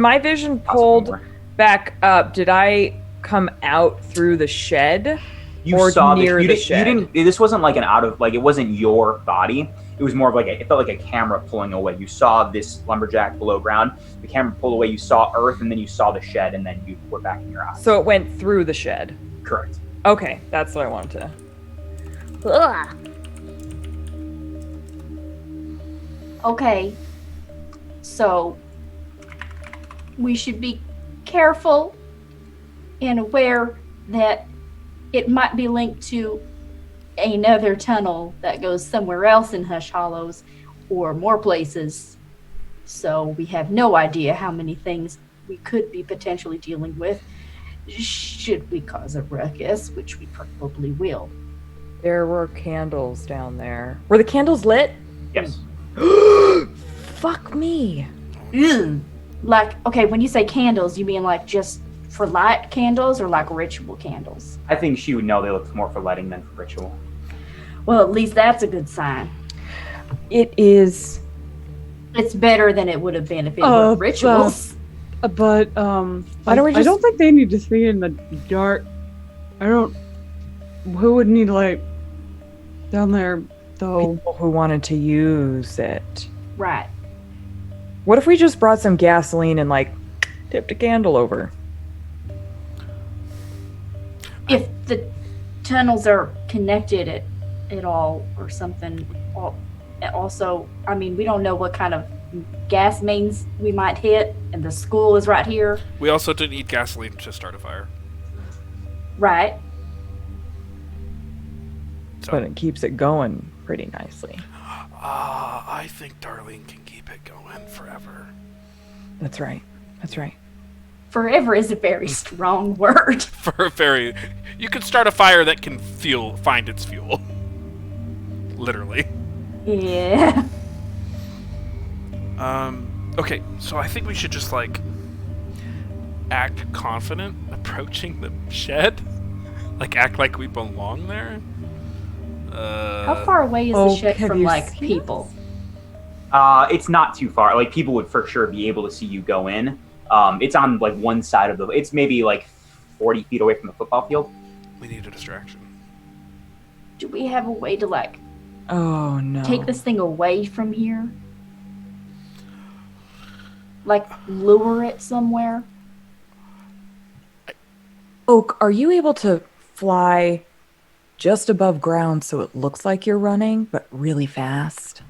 my vision pulled Possibly back up, did I come out through the shed? You or saw near you the didn't, shed? You didn't. This wasn't like it wasn't your body. It was more of like it felt like a camera pulling away. You saw this lumberjack below ground. The camera pulled away. You saw Earth, and then you saw the shed, and then you were back in your eyes. So it went through the shed. Correct. Okay, that's what I wanted to. Ugh. Okay. So we should be careful and aware that it might be linked to another tunnel that goes somewhere else in Hush Hollows or more places. So we have no idea how many things we could be potentially dealing with should we cause a ruckus, which we probably will. There were candles down there. Were the candles lit? Yes. Fuck me. Ugh. Like, okay, when you say candles, you mean like just for light candles or like ritual candles? I think she would know they looked more for lighting than for ritual. Well, at least that's a good sign. It is. It's better than it would have been if it were rituals. But Why don't we I just- don't think they need to see in the dark. I don't. Who would need light down there though? People who wanted to use it. Right. What if we just brought some gasoline and like tipped a candle over? If the tunnels are connected at all or something. Also, I mean, we don't know what kind of gas mains we might hit, and the school is right here. We also didn't eat gasoline to start a fire. Right. So. But it keeps it going pretty nicely. I think Darlene can keep it going forever. That's right. That's right. Forever is a very strong word. For a very, you could start a fire that can find its fuel. Literally. Yeah. Okay, so I think we should just like act confident approaching the shed. Like act like we belong there. How far away is the shed have from you like seen people? It's not too far. Like people would for sure be able to see you go in. It's on like one side of the. It's maybe like 40 feet away from the football field. We need a distraction. Do we have a way to like Oh no. take this thing away from here? Like lure it somewhere? Oak, are you able to fly just above ground so it looks like you're running, but really fast?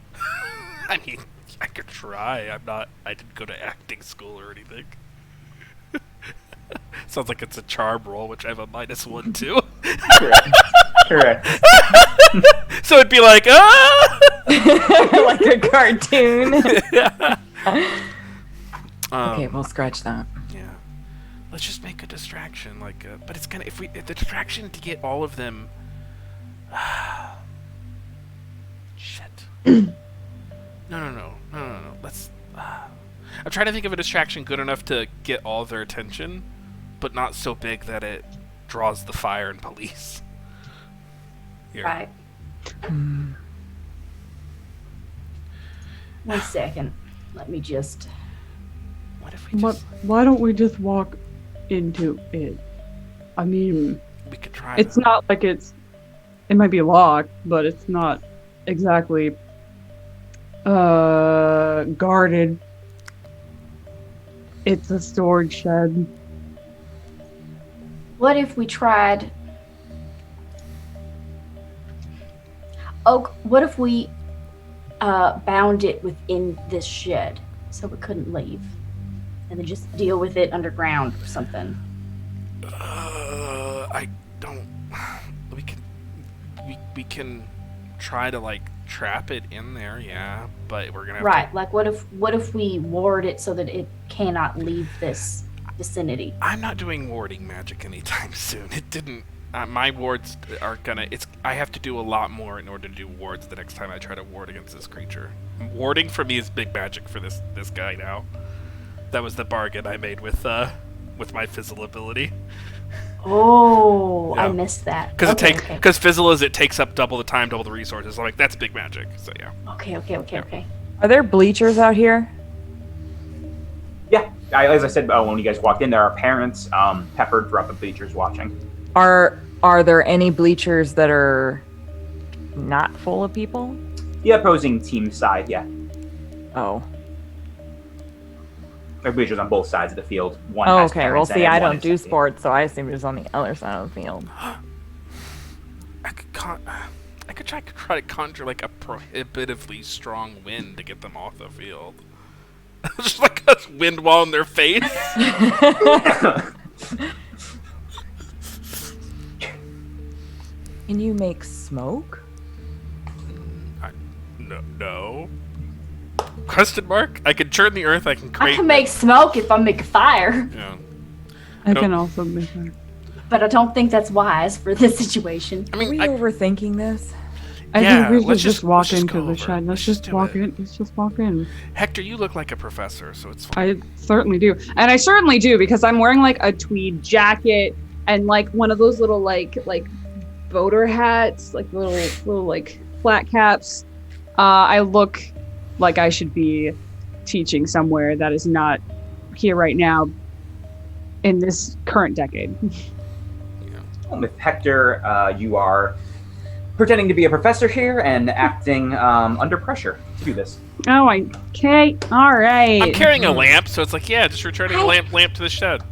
I mean, I could try. I didn't go to acting school or anything. Sounds like it's a charm roll, which I have a -1 to. Correct. So it'd be like, ah! Like a cartoon. Okay, Um, we'll scratch that. Yeah. Let's just make a distraction, like, but it's gonna, if the distraction to get all of them. Shit. No. Let's. I'm trying to think of a distraction good enough to get all their attention, but not so big that it draws the fire and police. Here. Right. 1 second. Let me just. What if we just? Why don't we just walk into it? I mean, We could try. it's that. not like it might be locked, but it's not exactly guarded. It's a storage shed. What if we tried? Oak, what if we bound it within this shed so it couldn't leave? And then just deal with it underground or something. I don't. We can try to like trap it in there, yeah. But we're gonna have Right. Like what if we ward it so that it cannot leave this vicinity? I'm not doing warding magic anytime soon. It didn't. My wards are gonna. I have to do a lot more in order to do wards the next time I try to ward against this creature. Warding for me is big magic for this guy now. That was the bargain I made with my fizzle ability. Oh, Yeah. I missed that. Because Okay. fizzle it takes up double the time, double the resources. I'm like, that's big magic. So yeah. Okay. Are there bleachers out here? Yeah, as I said when you guys walked in, there are parents peppered throughout the bleachers watching. Are there any bleachers that are not full of people? The opposing team side, yeah. Oh. There are bleachers on both sides of the field. One Oh, has okay. Well, parents in see, it, I one don't is do empty. sports, so I assumed it was on the other side of the field. I could try to conjure like a prohibitively strong wind to get them off the field. Just like a wind wall in their face. Can you make smoke? No. Question mark? I can churn the earth. I can create. I can make smoke if I make a fire, Yeah. I Nope. can also make that. but I don't think that's wise for this situation. I Are mean, we I, overthinking this? I Yeah, think we should let's just just- walk let's just into go the over it. shed. Let's Let's just just do walk it. in. Let's just walk in. Hector, you look like a professor, so it's fine. I certainly do. And I certainly do because I'm wearing like a tweed jacket and like one of those little like boater hats, like little like flat caps. I look like I should be teaching somewhere that is not here right now in this current decade. With Hector, you are pretending to be a professor here and acting under pressure to do this. Oh, okay. All right. I'm carrying a lamp, so it's like, yeah, just returning a lamp to the shed.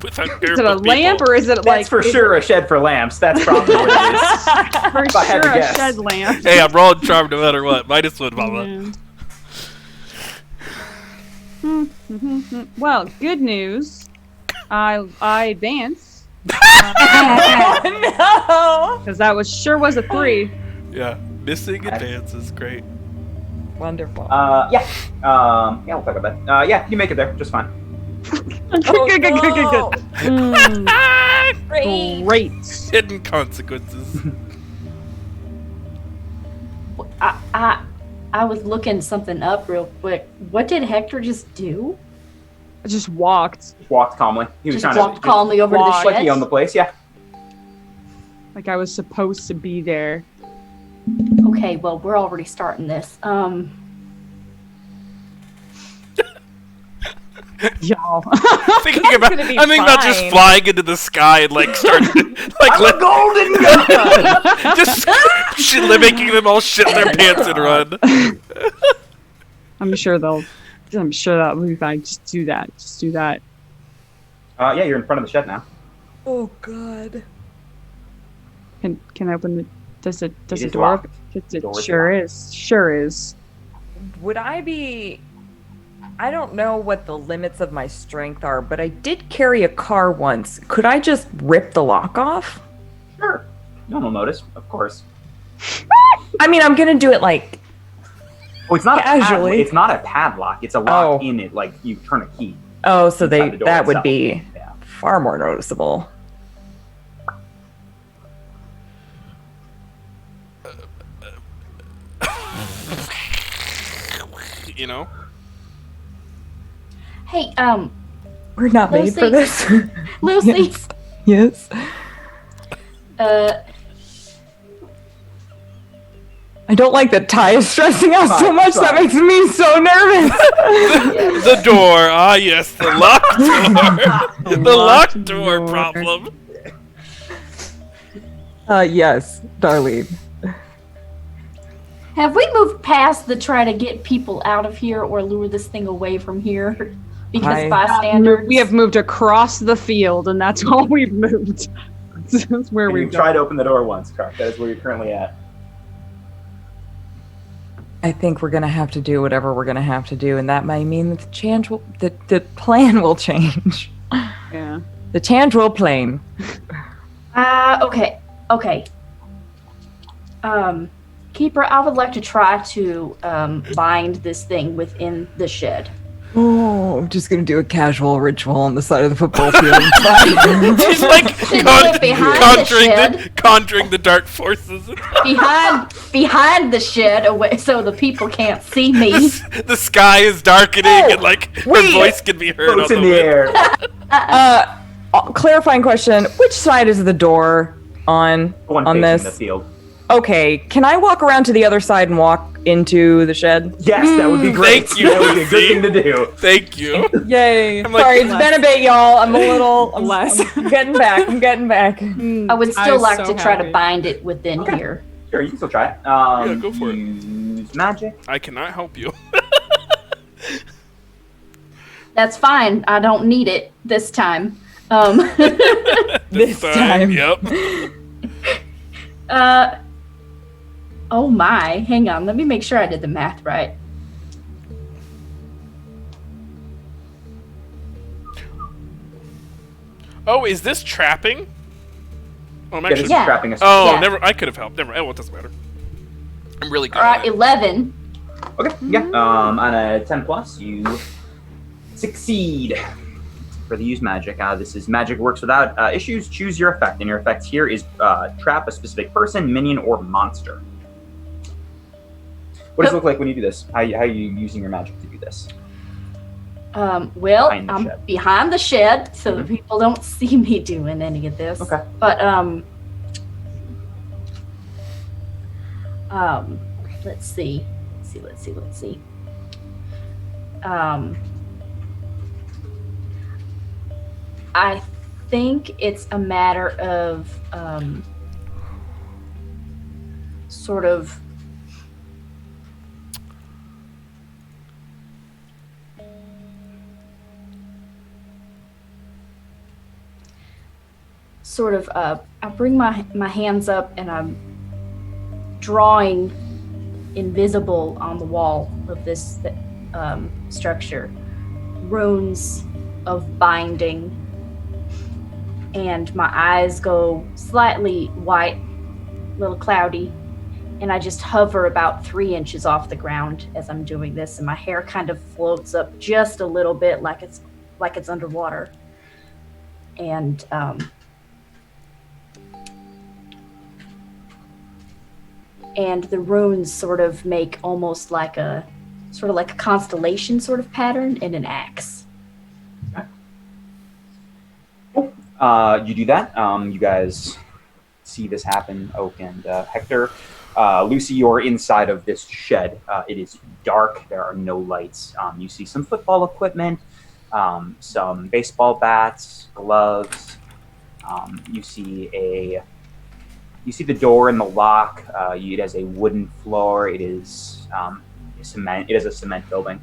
With a Is group it a of people. lamp or is it That's like for sure a shed for lamps. That's probably what it is. for if I had to sure a guess. shed lamp? Hey, I'm rolling charm no matter what. -1, mama. Yeah. Well, good news. I advanced Oh, because that sure was a 3. Yeah, missing advance is great. no! Wonderful. Yeah, we'll talk about that. Yeah, you make it there just fine. Good. Great. Great. Hidden consequences. I was looking something up real quick. What did Hector just do? I just walked Just walked calmly. He was Just trying walked to calmly over to the walk like shed. he owned the place. Yeah. like I was supposed to be there. Okay, well, we're already starting this. Y'all. Thinking about gonna be just fine. flying into the sky and like start like I'm a golden gun. just making them all shit their pants and run. I'm sure that will be fine. Just do that. Yeah, you're in front of the shed now. Oh God. Can I open the? Does the is door locked. open? It Door is sure locked. is. Sure is. Would I be? I don't know what the limits of my strength are, but I did carry a car once. Could I just rip the lock off? Sure. No one will notice, of course. I mean, I'm gonna do it like. Oh, it's not Casually. it's not a padlock. It's a lock Oh. in it. Like you turn a key. Oh, so Inside the door that would itself. be Yeah. far more noticeable. You know? Hey, We're not made for this. Lucy. Yes. I don't like that Ty is stressing out so Fine, much. That fine. makes me so nervous. The door. Ah, yes, the locked door. The locked door problem. Yes, Darlene. Have we moved past the try to get people out of here or lure this thing away from here? Because bystanders. We have moved across the field, and that's all we've moved. That's where And we've you've tried to open the door once, Kark. That is where you're currently at. I think we're gonna have to do whatever we're gonna have to do, and that may mean that the plan will change. Yeah. The tangential plane. Okay. Keeper, I would like to try to bind this thing within the shed. Oh, I'm just gonna do a casual ritual on the side of the football field. And try. She's like Should do it behind the shed. conjuring the dark forces. Behind the shed, away so the people can't see me. The sky is darkening and like her wait. voice can be heard Boats on in the the wind. air. Clarifying question: which side is the door on The one on facing this? the field. Okay, can I walk around to the other side and walk into the shed? Yes, that would be great. Thank you, That would be a good Lucy. thing to do. Thank you. Yay! I'm like, Sorry, it's been a bit, y'all. I'm Less. I'm getting back. I'm getting back. I would still was like so to try to happy. bind it within here. Sure, you can still try it. Yeah, go for it. Use magic. I cannot help you. That's fine. I don't need it this time. This time. Yep. Oh my. Hang on. Let me make sure I did the math right. Oh, is this trapping? Oh, I'm Yeah, this actually. is Yeah. trapping us. Oh, Yeah. never. I could have helped. Never. Oh, it doesn't matter. I'm really good. All right, at it. 11. Okay, yeah. On a 10 plus, you succeed. For the use magic, this is magic works without issues. Choose your effect, and your effect here is trap a specific person, minion, or monster. What does it look like when you do this? How are you using your magic to do this? Well, Behind the I'm shed. behind the shed, so that people don't see me doing any of this. Okay. But let's see. I think it's a matter of sort of I bring my hands up and I'm drawing invisible on the wall of this structure runes of binding, and my eyes go slightly white, a little cloudy, and I just hover about 3 inches off the ground as I'm doing this, and my hair kind of floats up just a little bit like it's underwater. And the runes sort of make almost like a constellation sort of pattern in an axe. You do that. You guys see this happen, Oak and Hector. Lucy, you're inside of this shed. It is dark. There are no lights. You see some football equipment, some baseball bats, gloves. You see the door and the lock. It has a wooden floor. It is cement. It is a cement building.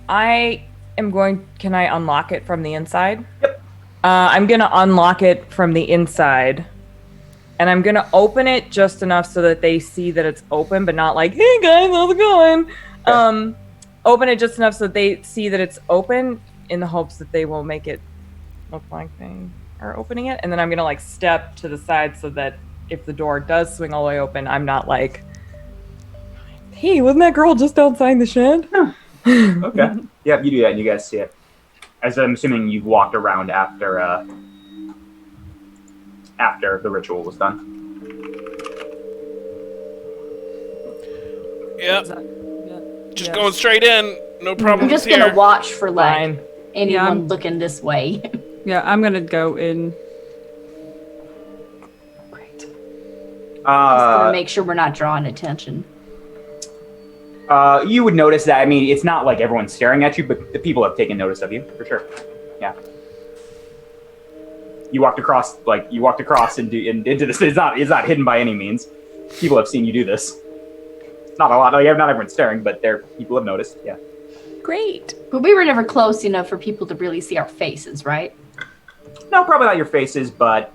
I am going. Can I unlock it from the inside? Yep. I'm gonna unlock it from the inside, and I'm gonna open it just enough so that they see that it's open, but not like, "Hey guys, how's it going?" Okay. Open it just enough so that they see that it's open, in the hopes that they will make it look like they are opening it, and then I'm gonna like step to the side so that if the door does swing all the way open, I'm not like, "Hey, wasn't that girl just outside the shed?" Okay. Yep, you do that, and you guys see it. As I'm assuming you walked around after the ritual was done. Yep. Yeah. Just Yes. going straight in. No problems I'm just here. gonna watch for like Fine. anyone Yeah, I'm- looking this way. Yeah, I'm gonna go in. Great. Just gonna Uh, make sure we're not drawing attention. you would notice that. I mean, it's not like everyone's staring at you, but the people have taken notice of you for sure. Yeah. You walked across into this. It's not hidden by any means. People have seen you do this. Not a lot. Like, not everyone's staring, but people have noticed. Yeah. Great. But we were never close enough for people to really see our faces, right? No, probably not your faces, but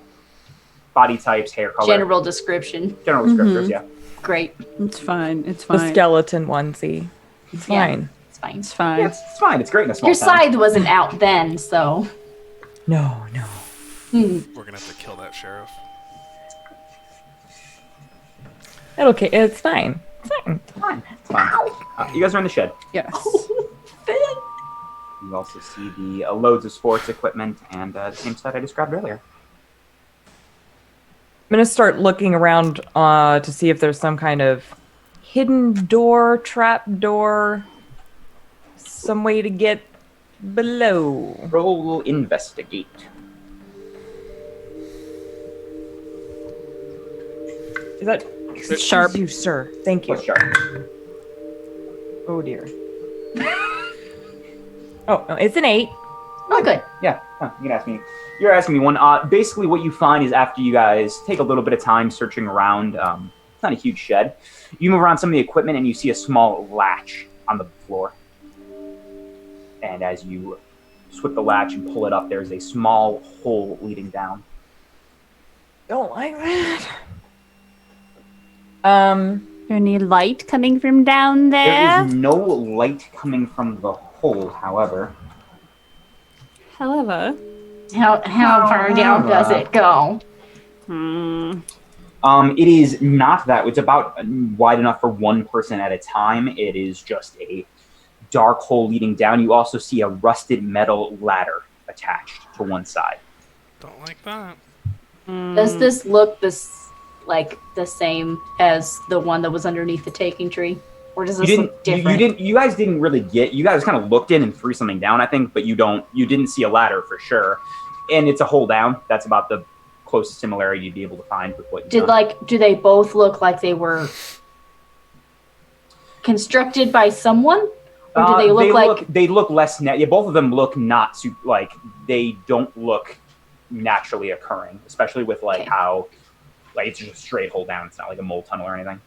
body types, hair color, General description. general descriptors. Yeah. Great. It's fine. It's The fine. skeleton onesie. It's Yeah. fine. It's fine. It's fine. Yeah, it's fine. It's great in a small Your town. scythe wasn't out then, so. No. Hmm. We're gonna have to kill that sheriff. Okay, it's fine. It's fine. It's fine. You guys are in the shed. Yes. You also see the loads of sports equipment and the same site I described earlier. I'm gonna start looking around to see if there's some kind of hidden door, trap door, some way to get below. Roll investigate. Is that It's sharp. You, sir. Thank you. What's sharp? Oh dear. Oh no, it's an 8. Oh, good. Yeah, you can ask me. You're asking me one. Basically, what you find is after you guys take a little bit of time searching around, it's not a huge shed. You move around some of the equipment and you see a small latch on the floor. And as you swip the latch and pull it up, there's a small hole leading down. Don't like that. Any light coming from down There there? is no light coming from the hole, however. However, How far down does it go? It is not that. It's about wide enough for one person at a time. It is just a dark hole leading down. You also see a rusted metal ladder attached to one side. Don't like that. Does this look like the same as the one that was underneath the taking tree? Or does this look different? You guys didn't really get. You guys kind of looked in and threw something down, I think, but you didn't see a ladder for sure. And it's a hole down. That's about the closest similarity you'd be able to find with what you Do they both look like they were constructed by someone? Or do they look like they look less both of them look not like they don't look naturally occurring, especially with like Okay. how like it's just a straight hole down. It's not like a mole tunnel or anything.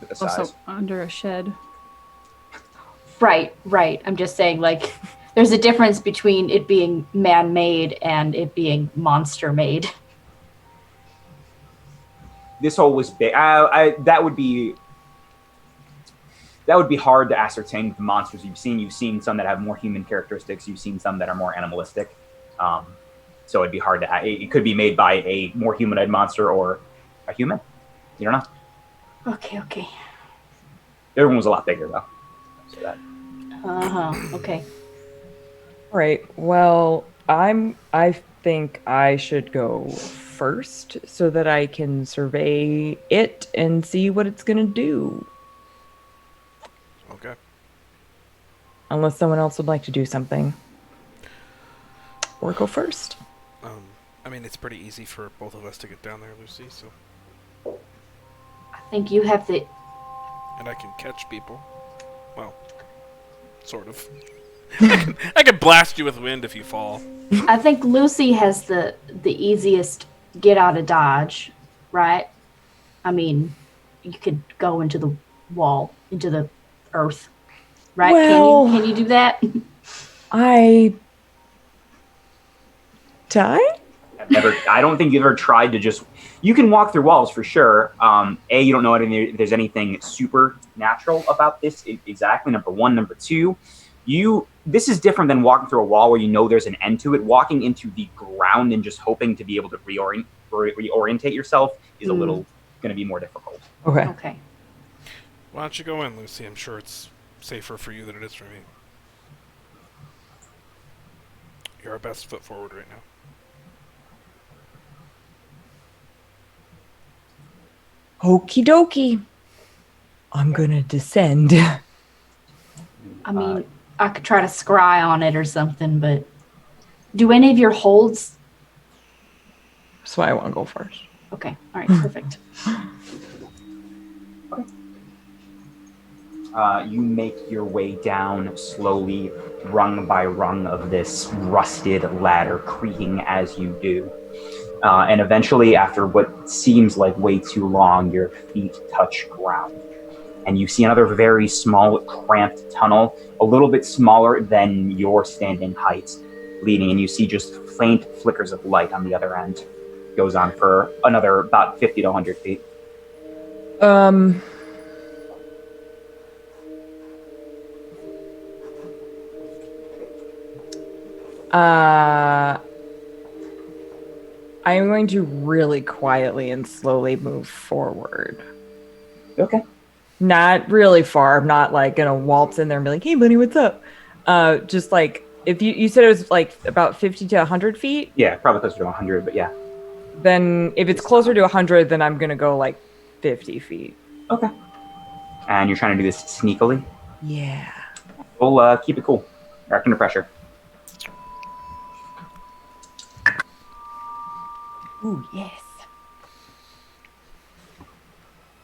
With the size. Also under a shed. right? I'm just saying, like, there's a difference between it being man-made and it being monster-made. This hole was big. That would be hard to ascertain with the monsters you've seen. You've seen some that have more human characteristics. You've seen some that are more animalistic. So it'd be hard to. It could be made by a more humanoid monster or a human. You don't know. Okay. The other one was a lot bigger though. So that. Okay. All right. Well, I think I should go first so that I can survey it and see what it's gonna do. Okay. Unless someone else would like to do something. Or go first. I mean, it's pretty easy for both of us to get down there, Lucy. So think you have the. And I can catch people. Well, sort of. I can blast you with wind if you fall. I think Lucy has the easiest get out of Dodge, right? I mean, you could go into the wall, into the earth, right? Well- Can you do that? I die? I don't think you've ever tried to just. You can walk through walls for sure. You don't know if there's anything supernatural about this exactly. Number one. Number two, this is different than walking through a wall where you know there's an end to it. Walking into the ground and just hoping to be able to reorientate yourself is a little going to be more difficult. Okay. Why don't you go in, Lucy? I'm sure it's safer for you than it is for me. You're our best foot forward right now. Okie dokie. I'm gonna descend. I mean, I could try to scry on it or something, but do any of your holds? That's why I want to go first. Okay. All right. Perfect. You make your way down slowly, rung by rung of this rusted ladder, creaking as you do. And eventually, after what seems like way too long, your feet touch ground. And you see another very small, cramped tunnel, a little bit smaller than your standing height, leading, and you see just faint flickers of light on the other end. Goes on for another about 50 to 100 feet. I'm going to really quietly and slowly move forward. Okay. Not really far. I'm not like gonna waltz in there and be like, "Hey, buddy, what's up?" Just like if you said it was like about 50 to 100 feet. Yeah, probably closer to 100, but yeah. Then if it's closer to 100, then I'm gonna go like 50 feet. Okay. And you're trying to do this sneakily? Yeah. We'll keep it cool. You're under pressure. Ooh, yes.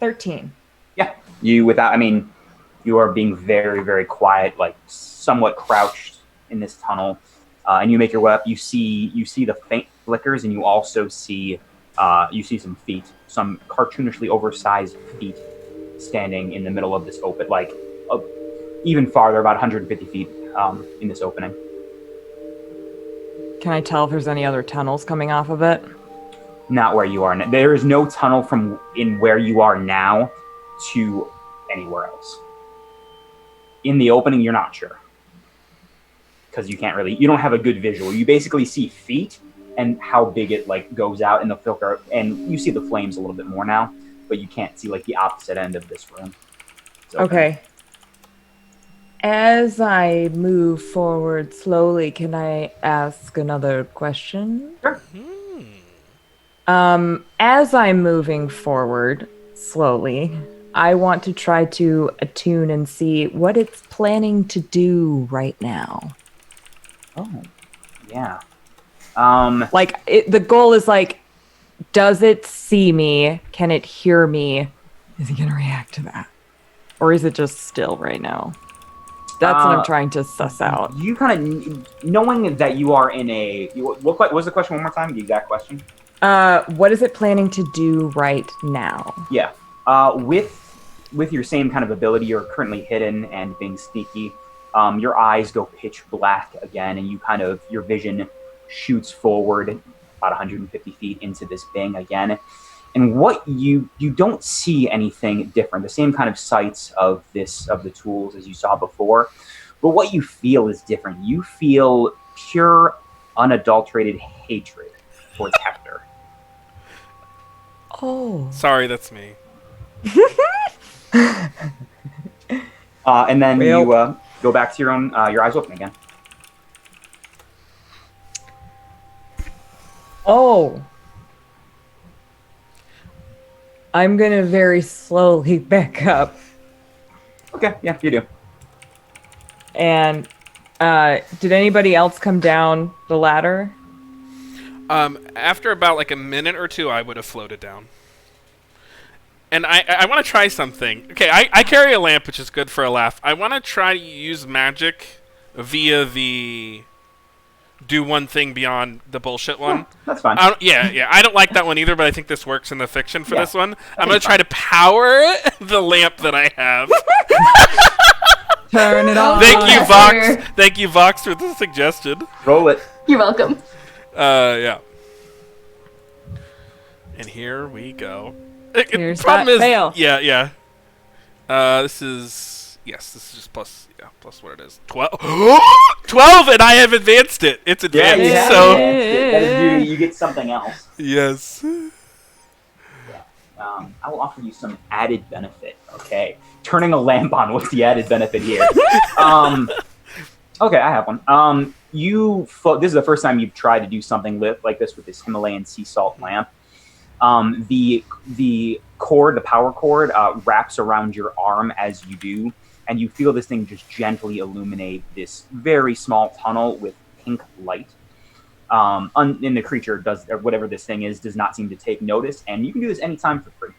13. Yeah. You are being very, very quiet, like somewhat crouched in this tunnel. And you make your way up. You see the faint flickers, and you also see some feet, some cartoonishly oversized feet standing in the middle of this open, like even farther, about 150 feet in this opening. Can I tell if there's any other tunnels coming off of it? Not where you are now. There is no tunnel from in where you are now to anywhere else. In the opening, you're not sure. Because you don't have a good visual. You basically see feet and how big it like goes out in the filter, and you see the flames a little bit more now, but you can't see like the opposite end of this room. Okay. As I move forward slowly, can I ask another question? Sure. As I'm moving forward slowly, I want to try to attune and see what it's planning to do right now. Oh, yeah. The goal is like, does it see me? Can it hear me? Is it going to react to that? Or is it just still right now? That's what I'm trying to suss out. You kind of, knowing that you are in what was the question one more time? The exact question? What is it planning to do right now? Yeah. With your same kind of ability, you're currently hidden and being sneaky. Your eyes go pitch black again, and your vision shoots forward about 150 feet into this thing again. And what you don't see anything different. The same kind of sights of the tools as you saw before, but what you feel is different. You feel pure, unadulterated hatred towards Hector. Oh. Sorry, that's me. And then you go back to your eyes open again. Oh. I'm gonna very slowly back up. Okay, yeah, you do. And did anybody else come down the ladder? After about like a minute or two, I would have floated down. And I want to try something. Okay, I carry a lamp, which is good for a laugh. I want to try to use magic via the do one thing beyond the bullshit one. That's fine. Yeah. I don't like that one either, but I think this works in the fiction for Yeah, this one. I'm going to try to power the lamp that I have. Turn it on. Thank you, that's Vox. fair. Thank you, Vox, for the suggestion. Roll it. You're welcome. Yeah. And here we go. Here's Problem that is, fail. Yeah. This is just plus what it is. 12. 12, and I have advanced it. It's Yeah, advanced. you have So it. That is due, you get something else. yes. I will offer you some added benefit. Okay, turning a lamp on. What's the added benefit here? Okay, I have one. This is the first time you've tried to do something like this with this Himalayan sea salt lamp. The cord, the power cord, wraps around your arm as you do, and you feel this thing just gently illuminate this very small tunnel with pink light. And the creature does, or whatever this thing is, does not seem to take notice, and you can do this anytime for free.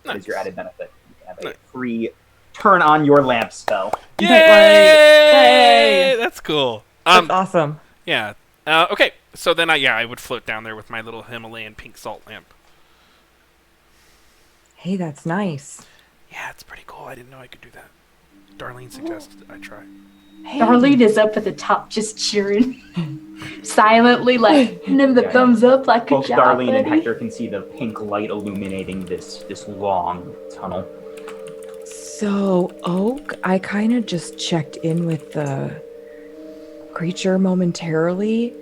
That is your added benefit. You can have a free turn on your lamp spell. Yay! Yay! That's cool. That's awesome. Yeah. Okay. So then I would float down there with my little Himalayan pink salt lamp. Hey, that's nice. Yeah, it's pretty cool. I didn't know I could do that. Darlene suggested I try. Hey. Darlene is up at the top just cheering. Silently, like, giving him the thumbs up, like, good Both job, Darlene and buddy. Hector can see the pink light illuminating this long tunnel. So, Oak, I kind of just checked in with the creature momentarily.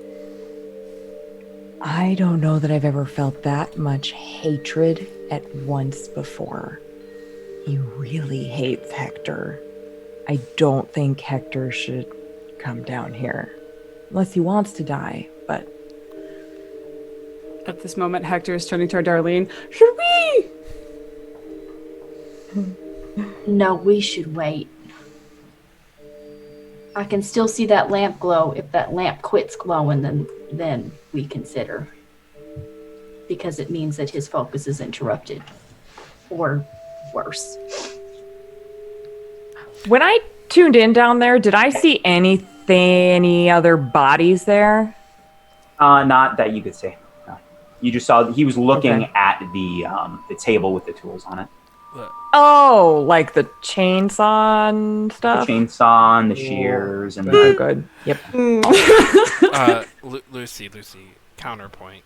I don't know that I've ever felt that much hatred at once before. He really hates Hector. I don't think Hector should come down here. Unless he wants to die, but... At this moment, Hector is turning toward Darlene. Should we? No, we should wait. I can still see that lamp glow. If that lamp quits glowing, then we consider. Because it means that his focus is interrupted. Or worse. When I tuned in down there, did I see any other bodies there? Not that you could see. No. You just saw he was looking Okay. at the table with the tools on it. Oh, like the chainsaw and The stuff? chainsaw and the shears and Oh, good. Yep. Lucy, counterpoint.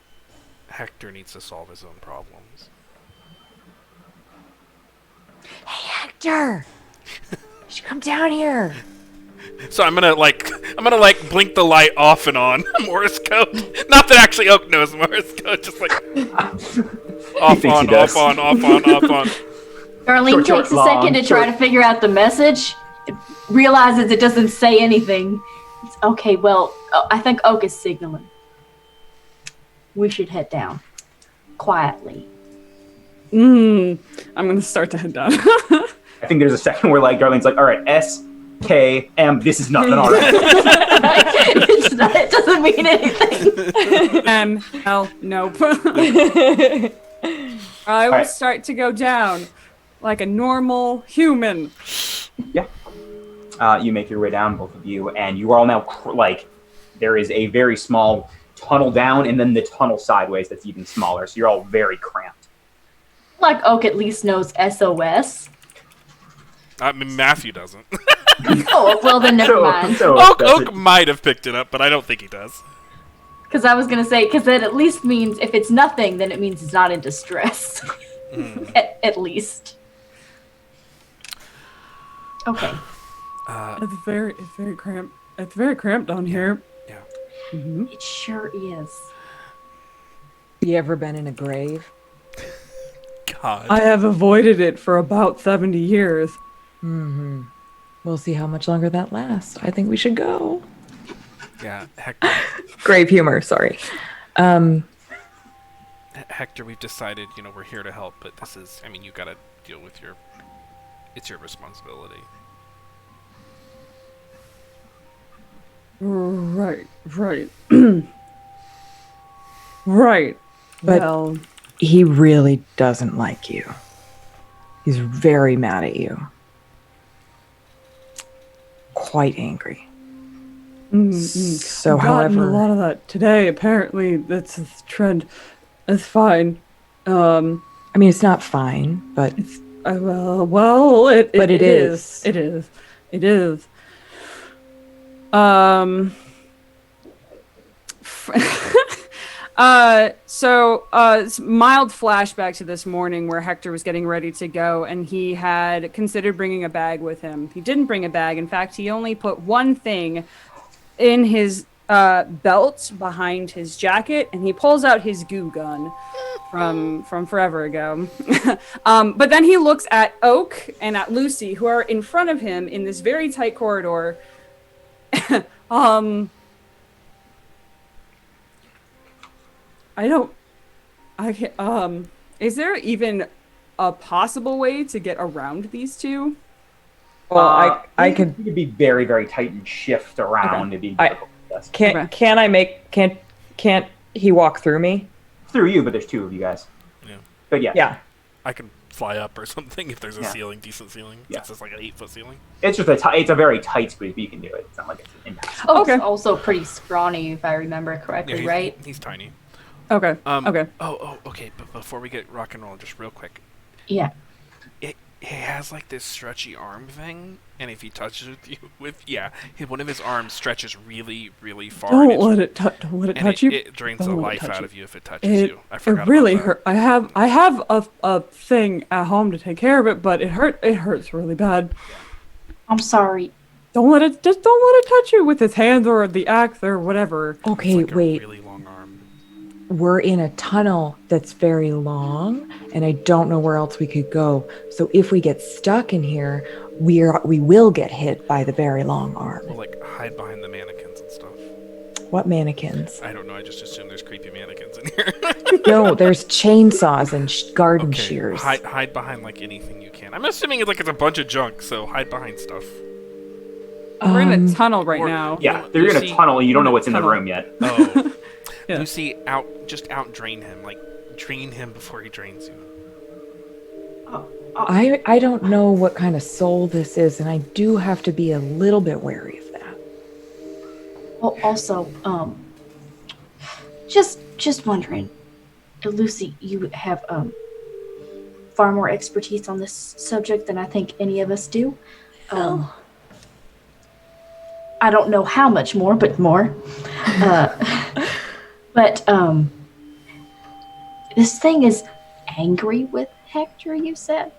Hector needs to solve his own problems. Hey, Hector! You should come down here. So I'm gonna blink the light off and on Morse code. Not that actually Oak knows Morse code, just like off thinks he on, does. off on. Darlene Short, takes a long, second to short. try to figure out the message. Realizes it doesn't say anything. It's okay, well, I think Oak is signaling. We should head down. Quietly. I'm gonna start to head down. I think there's a second where like Darlene's like, all right, S-K-M, this is nothing already. It doesn't mean anything. Hell, nope. I will Alright. start to go down like a normal human. You make your way down, both of you, and you are all now there is a very small tunnel down, and then the tunnel sideways that's even smaller. So you're all very cramped. Like Oak at least knows SOS. I mean, Matthew doesn't. Oh, well then never mind. Oak might have picked it up, but I don't think he does. Because I was going to say, because that at least means if it's nothing, then it means it's not in distress. At least. Okay. It's very cramped. It's very cramped down here. Yeah. It sure is. You ever been in a grave? God. I have avoided it for about 70 years. Mm-hmm. We'll see how much longer that lasts. I think we should go. Yeah, Hector. Grave humor, sorry. Hector, we've decided, we're here to help, but this is, you gotta deal with it's your responsibility. Right. Right. But- Well, He really doesn't like you. He's very mad at you. Quite angry. So, I've gotten however, a lot of that today. Apparently, that's the trend. It's fine. I mean, it's not fine, but It is. It is. It is. Mild flashback to this morning where Hector was getting ready to go and he had considered bringing a bag with him. He didn't bring a bag. In fact, he only put one thing in his belt behind his jacket, and he pulls out his goo gun from forever ago. But then he looks at Oak and at Lucy, who are in front of him in this very tight corridor. Is there even a possible way to get around these two? well, I You could. could be very, very tight and shift around. It'd be difficult. Yes. Can't he walk through me? Through you, but there's two of you guys. Yeah. But yeah. Yeah. I can fly up or something if there's a Yeah. ceiling, decent ceiling. Yeah. It's just like an 8-foot ceiling. It's just it's a very tight squeeze, but you can do it. It's not like it's an impact. Oak's Okay. also pretty scrawny, if I remember correctly, right? He's tiny. Okay. Okay. Okay. But before we get rock and roll, just real quick, Yeah. it has like this stretchy arm thing, and if he touches one of his arms stretches really, really far. and Don't it's- let it touch you. It drains the Don't let it life touch out you. of you if it touches you. I forgot It really about that. hurt. I have a thing at home to take care of it, but it hurts really bad. I'm sorry. Don't let it touch you with his hands or the axe or whatever. Okay, It's like wait. a really long arm. We're in a tunnel that's very long, and I don't know where else we could go. So if we get stuck in here, we will get hit by the very long arm. We'll like hide behind the mannequins and stuff. What mannequins? I don't know. I just assume there's creepy mannequins in here. No, there's chainsaws and garden Okay, shears. hide behind like anything you can. I'm assuming it's a bunch of junk, so hide behind stuff. We're in a tunnel right or- now. Yeah, they're in a Lucy- tunnel and you don't know what's in the Tunnel. room yet. Oh, Yeah. Lucy, out drain him. Like drain him before he drains you. I don't know what kind of soul this is, and I do have to be a little bit wary of that. Well, also, just wondering, Lucy, you have far more expertise on this subject than I think any of us do. I don't know how much more, but more. But this thing is angry with Hector, you said?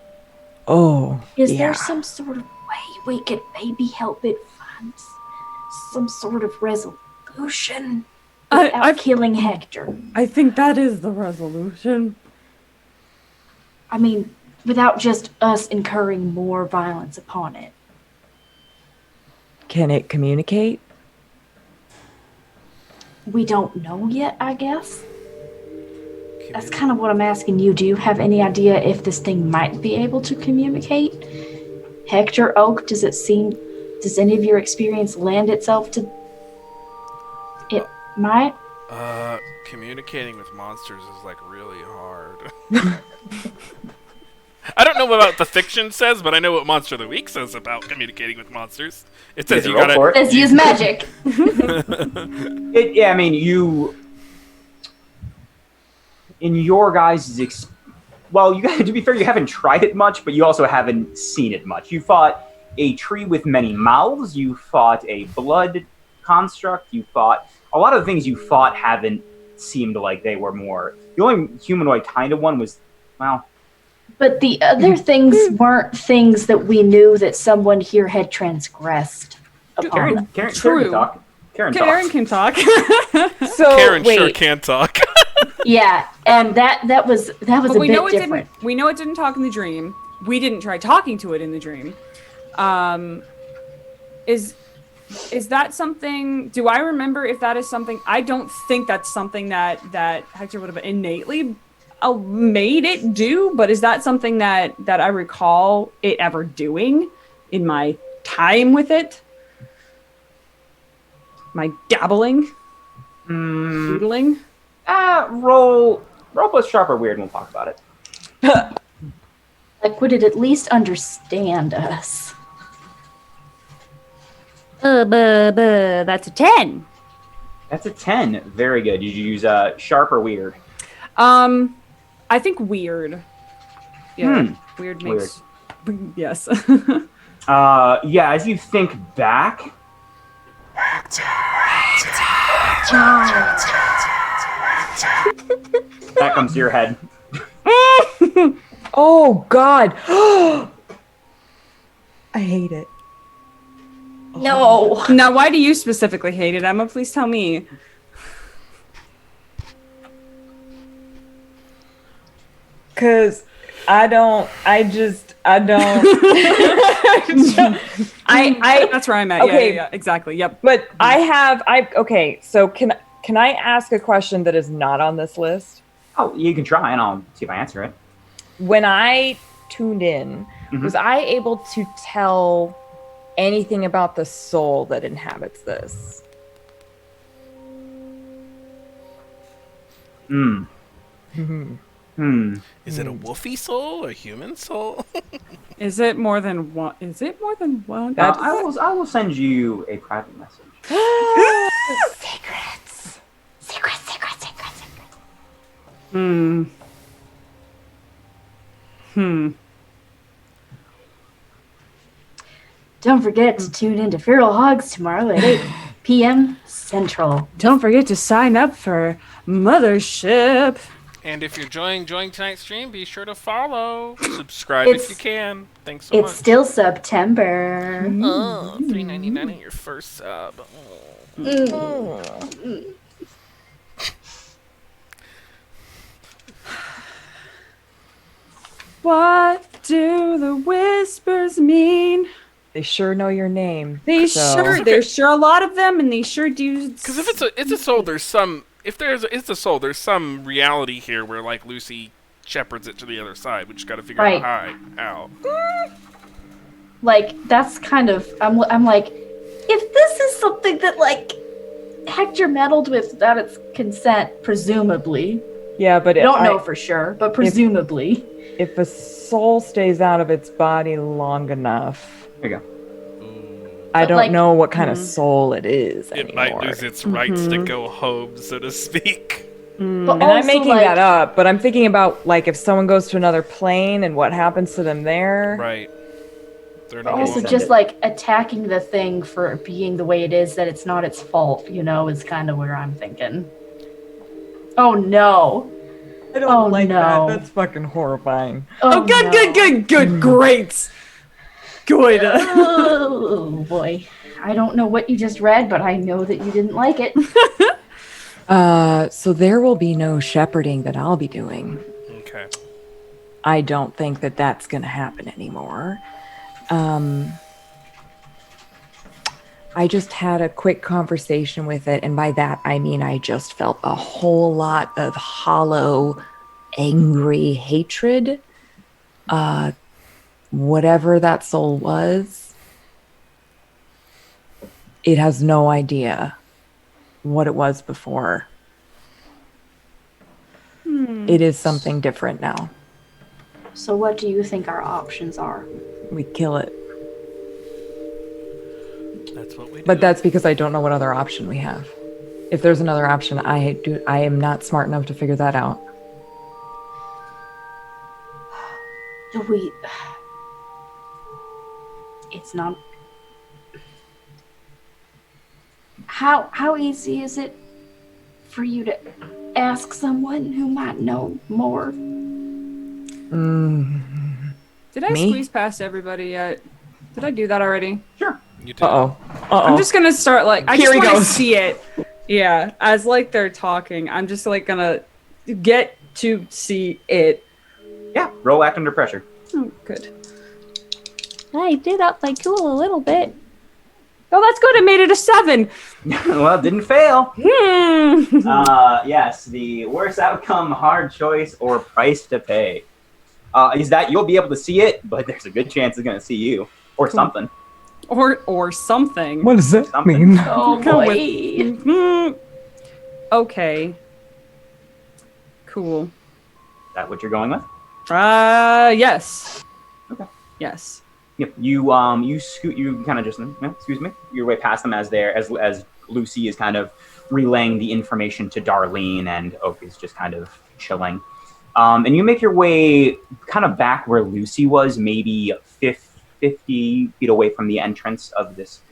Oh, Is yeah. there some sort of way we could maybe help it find some sort of resolution without I've- killing Hector? I think that is the resolution. I mean, without just us incurring more violence upon it. Can it communicate? We don't know yet, I guess. That's kind of what I'm asking you. Do you have any idea if this thing might be able to communicate? Hector, Oak, does any of your experience lend itself to it might? Communicating with monsters is like really hard. I don't know what the fiction says, but I know what Monster of the Week says about communicating with monsters. It says you gotta. Let's use magic. Yeah, I mean, in your guys' well, you to be fair, you haven't tried it much, but you also haven't seen it much. You fought a tree with many mouths. You fought a blood construct. You fought a lot of the things you fought haven't seemed like they were more. The only humanoid kind of one was, well. But the other things weren't things that we knew that someone here had transgressed upon. Karen True. can talk. Karen Can talk. So Karen wait, sure can talk. Yeah, and that was But a we bit know it different. didn't. We know it didn't talk in the dream. We didn't try talking to it in the dream. Is that something? Do I remember if that is something? I don't think that's something that Hector would have innately made it do. But is that something that I recall it ever doing in my time with it? My dabbling, doodling. Roll plus sharp or weird, and we'll talk about it. Like, would it at least understand us? That's a 10. That's a 10. Very good. Did you use sharp or weird? I think weird. Yeah, weird makes. Yes. Yeah, as you think back. That comes to your head. Oh God! I hate it. No. Now, why do you specifically hate it, Emma? Please tell me. Cause I don't. I That's where I'm at. Okay. Yeah, exactly. Yep. But okay. So can I ask a question that is not on this list? Oh, you can try, and I'll see if I answer it. When I tuned in, was I able to tell anything about the soul that inhabits this? Is it a woofy soul, a human soul? Is it more than one? Is it more than one? I will send you a private message. Secrets. Secrets. Don't forget to tune in to Feral Hogs tomorrow at 8 p.m. Central. Don't forget to sign up for Mothership. And if you're enjoying tonight's stream, be sure to follow. Subscribe if you can. Thanks so much. It's still September. Oh, $3.99 on your first sub. What do the whispers mean? They sure know your name. There's sure a lot of them, and they sure do. Because if it's a soul, there's some. If it's a soul, there's some reality here where like Lucy shepherds it to the other side. We just got to figure out how. Like, that's kind of I'm like, if this is something that like Hector meddled with without its consent, presumably. Yeah, but I don't know for sure, but presumably. If a soul stays out of its body long enough, there you go. I don't know what kind of soul it is anymore. It might lose its rights to go home, so to speak. And I'm making that up, but I'm thinking about like if someone goes to another plane and what happens to them there. Right. They're not also just like attacking the thing for being the way it is, that it's not its fault, is kind of where I'm thinking. Oh no. I don't like that. That's fucking horrifying. Oh, good, great. Good. Oh boy. I don't know what you just read, but I know that you didn't like it. So there will be no shepherding that I'll be doing. Okay. I don't think that that's going to happen anymore. I just had a quick conversation with it, and by that I mean I just felt a whole lot of hollow, angry hatred. Whatever that soul was, it has no idea what it was before. It is something different now. So what do you think our options are? We kill it. That's what we do. But that's because I don't know what other option we have. If there's another option, I am not smart enough to figure that out. Do we... It's not... How easy is it for you to ask someone who might know more? Did I squeeze past everybody yet? Did I do that already? Sure. You did. I'm just gonna start like I Here just he want to goes. see it. Yeah, as like they're talking, I'm just like gonna get to see it. Yeah, roll act under pressure. Oh, good. I did up my tool a little bit. Oh, that's good. I made it a 7. Well, didn't fail. Yes, the worst outcome, hard choice, or price to pay. Is that you'll be able to see it, but there's a good chance it's going to see you. Or something. Or something. What does that Something. mean? Oh boy. Okay. Cool. Is that what you're going with? Yes. Yes. Yep. You kind of just excuse me, your way past them as Lucy is kind of relaying the information to Darlene, and Oak is just kind of chilling. And you make your way kind of back where Lucy was, maybe 50 feet away from the entrance of this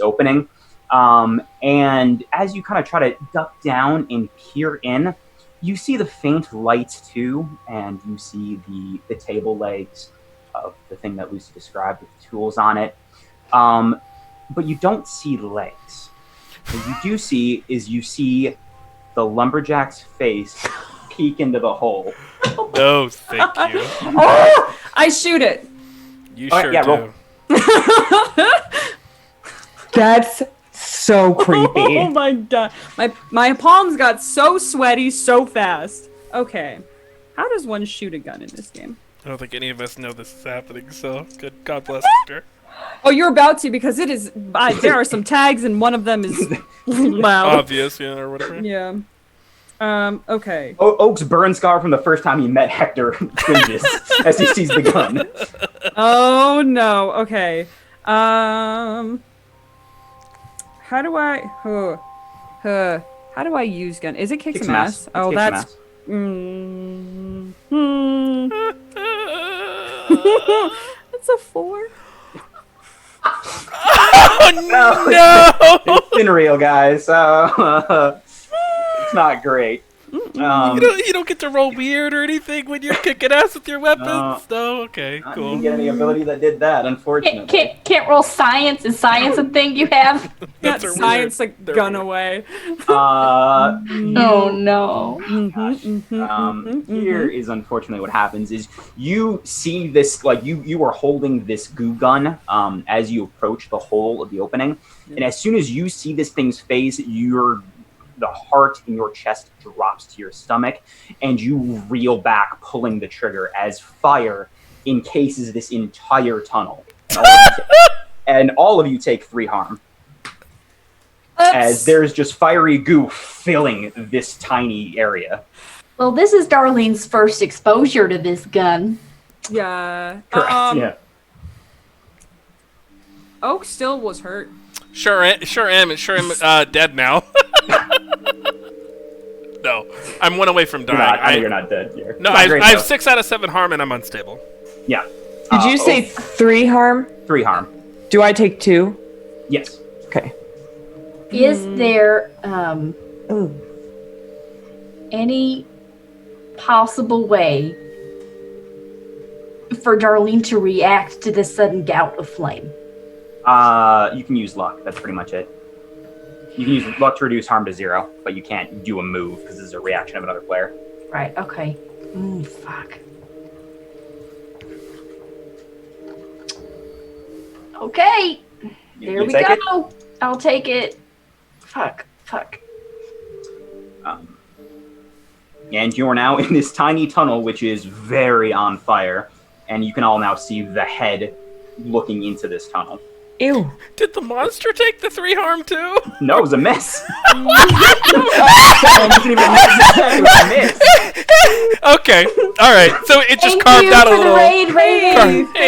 opening. And as you kind of try to duck down and peer in, you see the faint lights too, and you see the table legs of the thing that Lucy described with the tools on it. But you don't see legs. What you do see is the lumberjack's face peek into the hole. No, thank you. Oh, I shoot it. You All sure right, yeah, do. roll. That's so creepy. Oh my god. My palms got so sweaty so fast. Okay. How does one shoot a gun in this game? I don't think any of us know this is happening, so good. God bless Hector. Oh, you're about to, because it is. There are some tags, and one of them is loud. Obvious, yeah, or whatever. Yeah. Okay. Oak's burn scar from the first time he met Hector twinges as he sees the gun. Oh no. Okay. How do I? How do I use gun? Is it kick some ass? Oh, that's. That's a 4. Oh, no! It's been real, guys. It's not great. You don't get to roll weird or anything when you're kicking ass with your weapons. No, okay, I cool. didn't get any ability that did that, unfortunately. Can't roll science. Is science a thing you have? Got They're science weird. like They're gun weird. away. Oh no. Here is unfortunately what happens is you see this, like you are holding this goo gun as you approach the hole of the opening, and as soon as you see this thing's face, the heart in your chest drops to your stomach, and you reel back, pulling the trigger as fire encases this entire tunnel. And all of you take 3 harm. As there's just fiery goo filling this tiny area. Well, this is Darlene's first exposure to this gun. Yeah. Correct, yeah. Oak still was hurt. Sure am dead now. No, I'm 1 away from dying. I know you're not dead. No, I have 6 out of 7 harm and I'm unstable. Yeah. Did you say 3 harm? 3 harm. Do I take 2? Yes. Okay. Is there any possible way for Darlene to react to this sudden gout of flame? You can use luck. That's pretty much it. You can use luck to reduce harm to 0, but you can't do a move because this is a reaction of another player. Right, okay. Fuck. Okay. There we go. I'll take it. Fuck. And you are now in this tiny tunnel, which is very on fire, and you can all now see the head looking into this tunnel. Ew. Did the monster take the 3 harm too? No, it was a miss. It was a miss. Okay, all right. So it just carved out a little. Hey,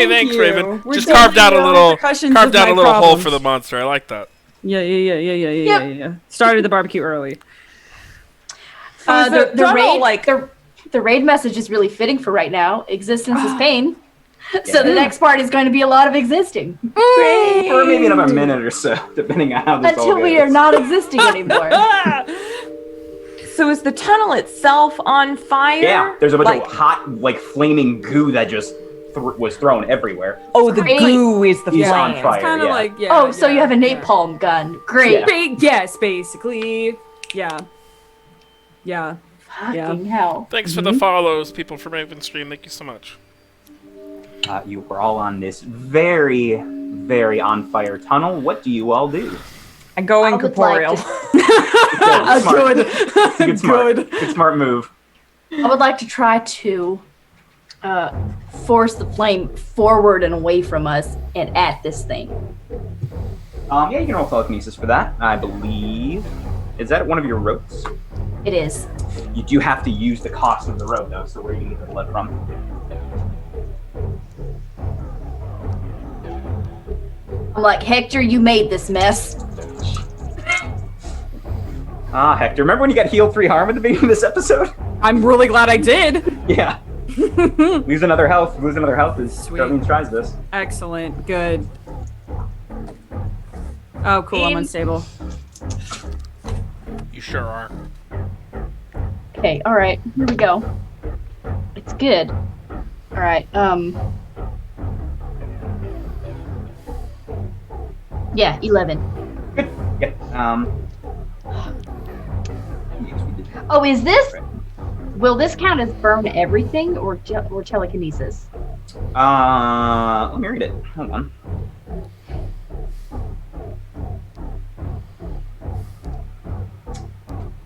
thanks, you. Raven. We're Just taking carved out a the little. repercussions Carved of out a my little hole problems. for the monster. I like that. Yeah. Started the barbecue early. The raid message is really fitting for right now. Existence is pain. So the next part is going to be a lot of existing. For maybe another minute or so, depending on how this all Until goes. we are not existing anymore. So is the tunnel itself on fire? Yeah, there's a bunch of hot, flaming goo that just was thrown everywhere. Oh, the goo is the He's flame. on fire, It's kind of yeah. like So you have a napalm gun. Great. Yes, basically. Yeah. Fucking hell. Thanks for the follows, people from Raven Stream. Thank you so much. You were all on this very, very on fire tunnel. What do you all do? I go incorporeal. Good smart move. I would like to try to force the flame forward and away from us and at this thing. Yeah, you can roll telekinesis for that, I believe. Is that one of your ropes? It is. You do have to use the cost of the rope, though, so where are you going to get the blood from? I'm like, Hector, you made this mess. Hector, remember when you got healed 3 harm at the beginning of this episode? I'm really glad I did. Yeah. Lose another health as Darlene tries this. Excellent. Good. Oh, cool. I'm unstable. You sure are. Okay, alright, here we go. It's good. Alright, yeah, 11. Good. Yeah. Oh, is this... Will this count as burn everything or telekinesis? Let me read it. Hold on.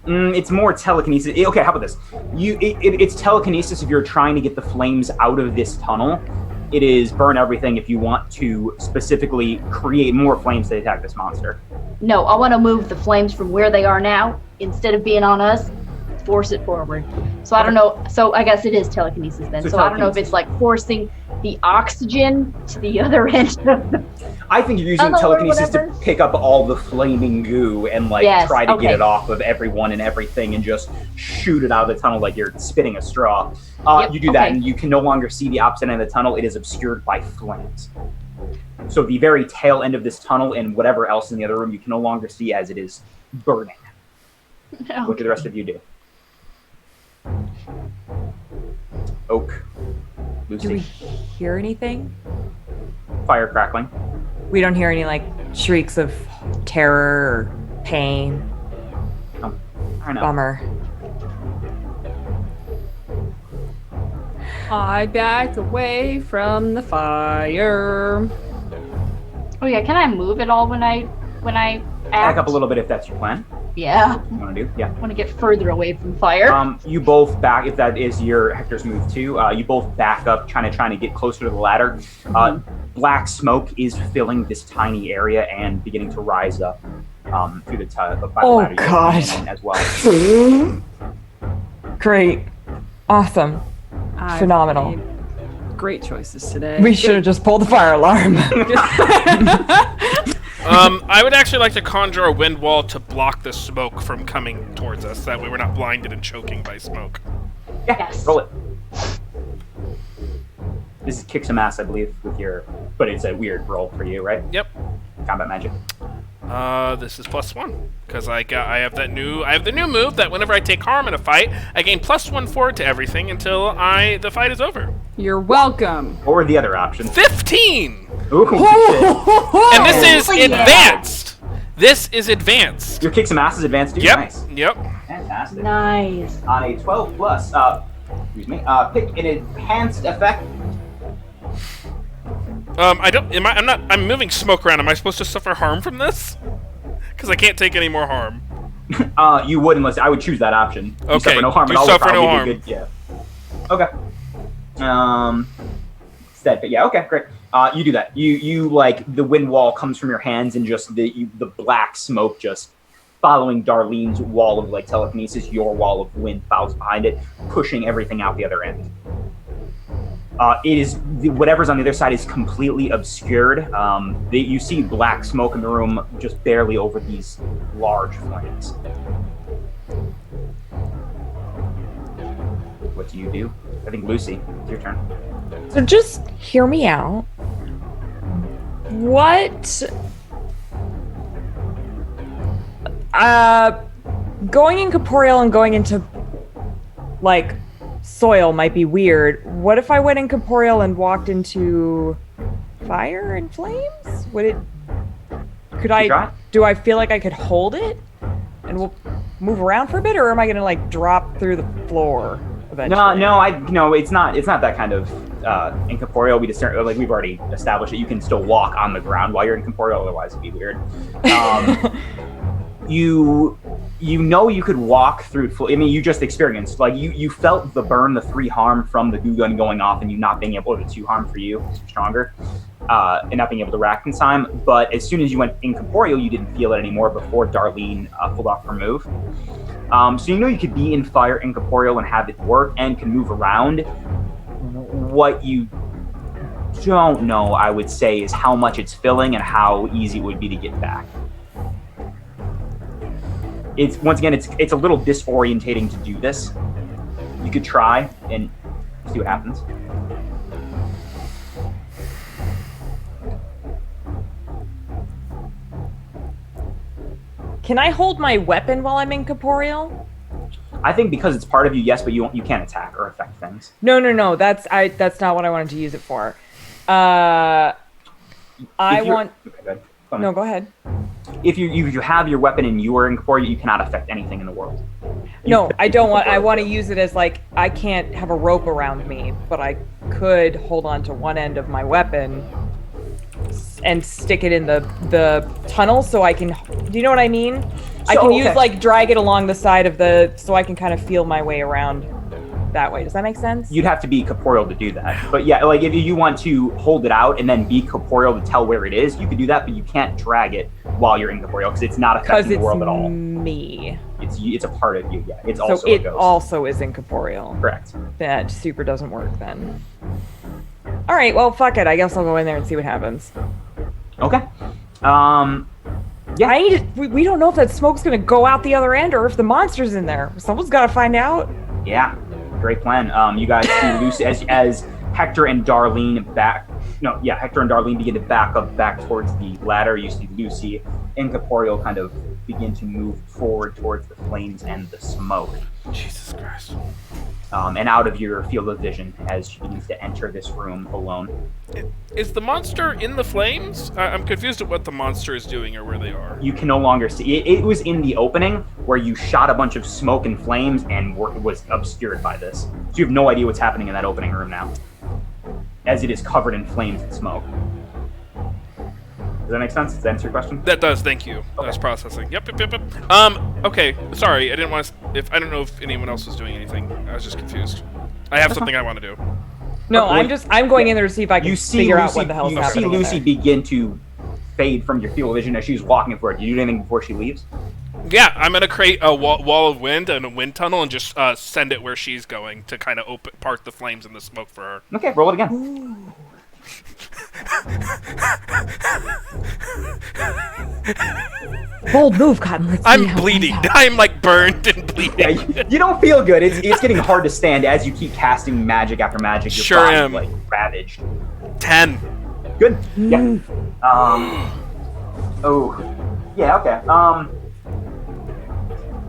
It's more telekinesis. Okay, how about this? It's telekinesis if you're trying to get the flames out of this tunnel. It is burn everything if you want to specifically create more flames to attack this monster. No, I want to move the flames from where they are now. Instead of being on us, force it forward. So I don't know. So I guess it is telekinesis then. So I don't know if it's like forcing the oxygen to the other end of the... I think you're using telekinesis to pick up all the flaming goo and try to get it off of everyone and everything and just shoot it out of the tunnel like you're spitting a straw. You do that and you can no longer see the opposite end of the tunnel. It is obscured by flames. So the very tail end of this tunnel and whatever else in the other room you can no longer see as it is burning. Okay. What do the rest of you do? Oak. Lucy. Do we hear anything? Fire crackling. We don't hear any shrieks of terror or pain. Oh, I know. Bummer. I back away from the fire. Oh yeah, can I move at all when I act? Back up a little bit if that's your plan. Yeah. You want to do? Yeah. I want to get further away from fire. You both back, if that is your Hector's move too, you both back up trying to get closer to the ladder. Black smoke is filling this tiny area and beginning to rise up through the ladder. God. As well. Great. Awesome. Phenomenal. Great choices today. We should have just pulled the fire alarm. I would actually like to conjure a wind wall to block the smoke from coming towards us. That way we're not blinded and choking by smoke. Yes. Roll it. This is kick some ass, I believe, with your... But it's a weird roll for you, right? Yep. Combat magic. This is +1 because I have the new move that whenever I take harm in a fight, I gain +1 forward to everything until the fight is over. You're welcome. Or the other option. 15. Ooh, and this is advanced. This is advanced. Your kick some ass is advanced too. Yep. Nice. Yep. Nice. Nice. On a 12 plus, pick an enhanced effect. I'm moving smoke around. Am I supposed to suffer harm from this? Because I can't take any more harm. You would unless I would choose that option. Okay. You suffer no harm You at all. suffer no harm. Good, yeah. Okay. But yeah. Okay. Great. You do that. You the wind wall comes from your hands and just the black smoke just following Darlene's wall of telekinesis. Your wall of wind follows behind it, pushing everything out the other end. It is whatever's on the other side is completely obscured. You see black smoke in the room, just barely over these large flames. What do you do? I think Lucy, it's your turn. So just hear me out. What? Going incorporeal and going into soil might be weird. What if I went incorporeal and walked into fire and flames? Do I feel like I could hold it and we'll move around for a bit, or am I gonna drop through the floor eventually? No, it's not that kind of incorporeal. We've already established that you can still walk on the ground while you're incorporeal, otherwise it'd be weird. You know you could walk through. You just experienced you felt the burn, the 3 harm from the goo gun going off, and you not being able, or the 2 harm for you, stronger, and not being able to rack in time. But as soon as you went incorporeal, you didn't feel it anymore. Before Darlene pulled off her move, so you know you could be in fire incorporeal and have it work and can move around. What you don't know, I would say, is how much it's filling and how easy it would be to get back. It's once again, it's a little disorientating to do this. You could try and see what happens. Can I hold my weapon while I'm incorporeal? I think because it's part of you, yes, but you can't attack or affect things. No. That's not what I wanted to use it for. I want. Okay, no, go ahead. If you have your weapon and you are incorporeal, you cannot affect anything in the world. No, I don't want. I want to use it as like I can't have a rope around me, but I could hold on to one end of my weapon and stick it in the tunnel so I can. Do you know what I mean? I can use like drag it along the side of so I can kind of feel my way around that way. Does that make sense? You'd have to be corporeal to do that. But yeah, like if you want to hold it out and then be corporeal to tell where it is, you could do that, but you can't drag it while you're incorporeal because it's not affecting the world at all. Me. It's a part of you. Yeah, it's so also it a ghost. also is incorporeal. Correct. That super doesn't work then. All right, well, fuck it. I guess I'll go in there and see what happens. Okay. Yeah. We don't know if that smoke's gonna go out the other end or if the monster's in there. Someone's got to find out. Yeah, great plan. You guys see Lucy as Hector and Darlene begin to back up back towards the ladder. You see Lucy, incorporeal, kind of begin to move forward towards the flames and the smoke. Jesus Christ. And out of your field of vision as she begins to enter this room alone. Is the monster in the flames? I'm confused at what the monster is doing or where they are. You can no longer see. It was in the opening where you shot a bunch of smoke and flames and was obscured by this. So you have no idea what's happening in that opening room now, as it is covered in flames and smoke. Does that make sense? Does that answer your question? That does, thank you. Okay. I was processing. Yep. Okay, sorry, I didn't want to... I don't know if anyone else was doing anything. I was just confused. I have something I want to do. No, I'm going in there to see if I can figure out what the hell's happening. You see Lucy begin to fade from your field of vision as she's walking forward. Do you do anything before she leaves? Yeah, I'm going to create a wall of wind and a wind tunnel and just send it where she's going to kind of part the flames and the smoke for her. Okay, roll it again. Ooh. Bold move, Cotton. Let's I'm bleeding. I'm like burned and bleeding. Yeah, you don't feel good. It's getting hard to stand as you keep casting magic after magic. Your sure am. Like ravaged. 10. Good. Yeah. Oh. Yeah. Okay. I'm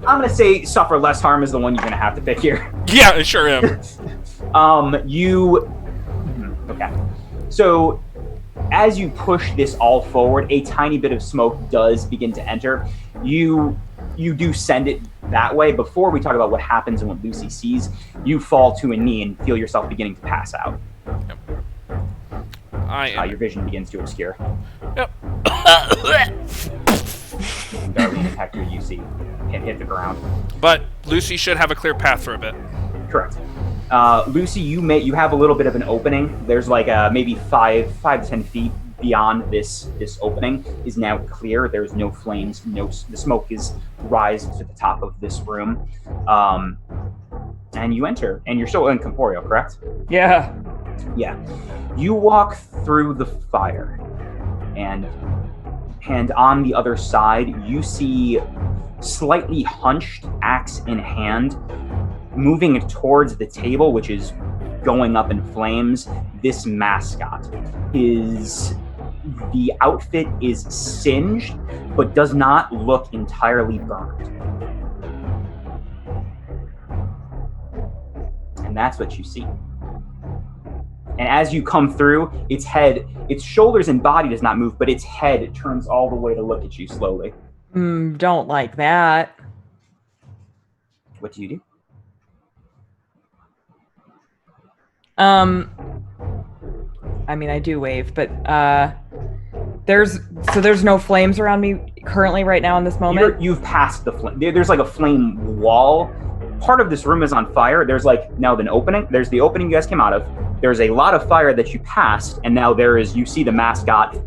gonna say suffer less harm is the one you're gonna have to pick here. Yeah, I sure am. Okay. So, as you push this all forward, a tiny bit of smoke does begin to enter. You do send it that way. Before we talk about what happens and what Lucy sees, you fall to a knee and feel yourself beginning to pass out. Yep. Your vision begins to obscure. Yep. Darlene and Hector, you see, can hit the ground. But Lucy should have a clear path for a bit. Correct. Lucy, you have a little bit of an opening. There's like maybe 5 to 10 feet beyond this opening is now clear. There's no flames. The smoke is rising to the top of this room. And you enter, and you're still incorporeal, correct? Yeah. Yeah. You walk through the fire, and on the other side, you see slightly hunched, axe in hand, moving towards the table, which is going up in flames, this mascot. The outfit is singed, but does not look entirely burned. And that's what you see. And as you come through, its shoulders and body does not move, but its head turns all the way to look at you slowly. Don't like that. What do you do? I mean, I do wave, but there's no flames around me currently right now in this moment. You've passed the flame. There's like a flame wall. Part of this room is on fire. There's like now an opening. There's the opening you guys came out of. There's a lot of fire that you passed, and now you see the mascot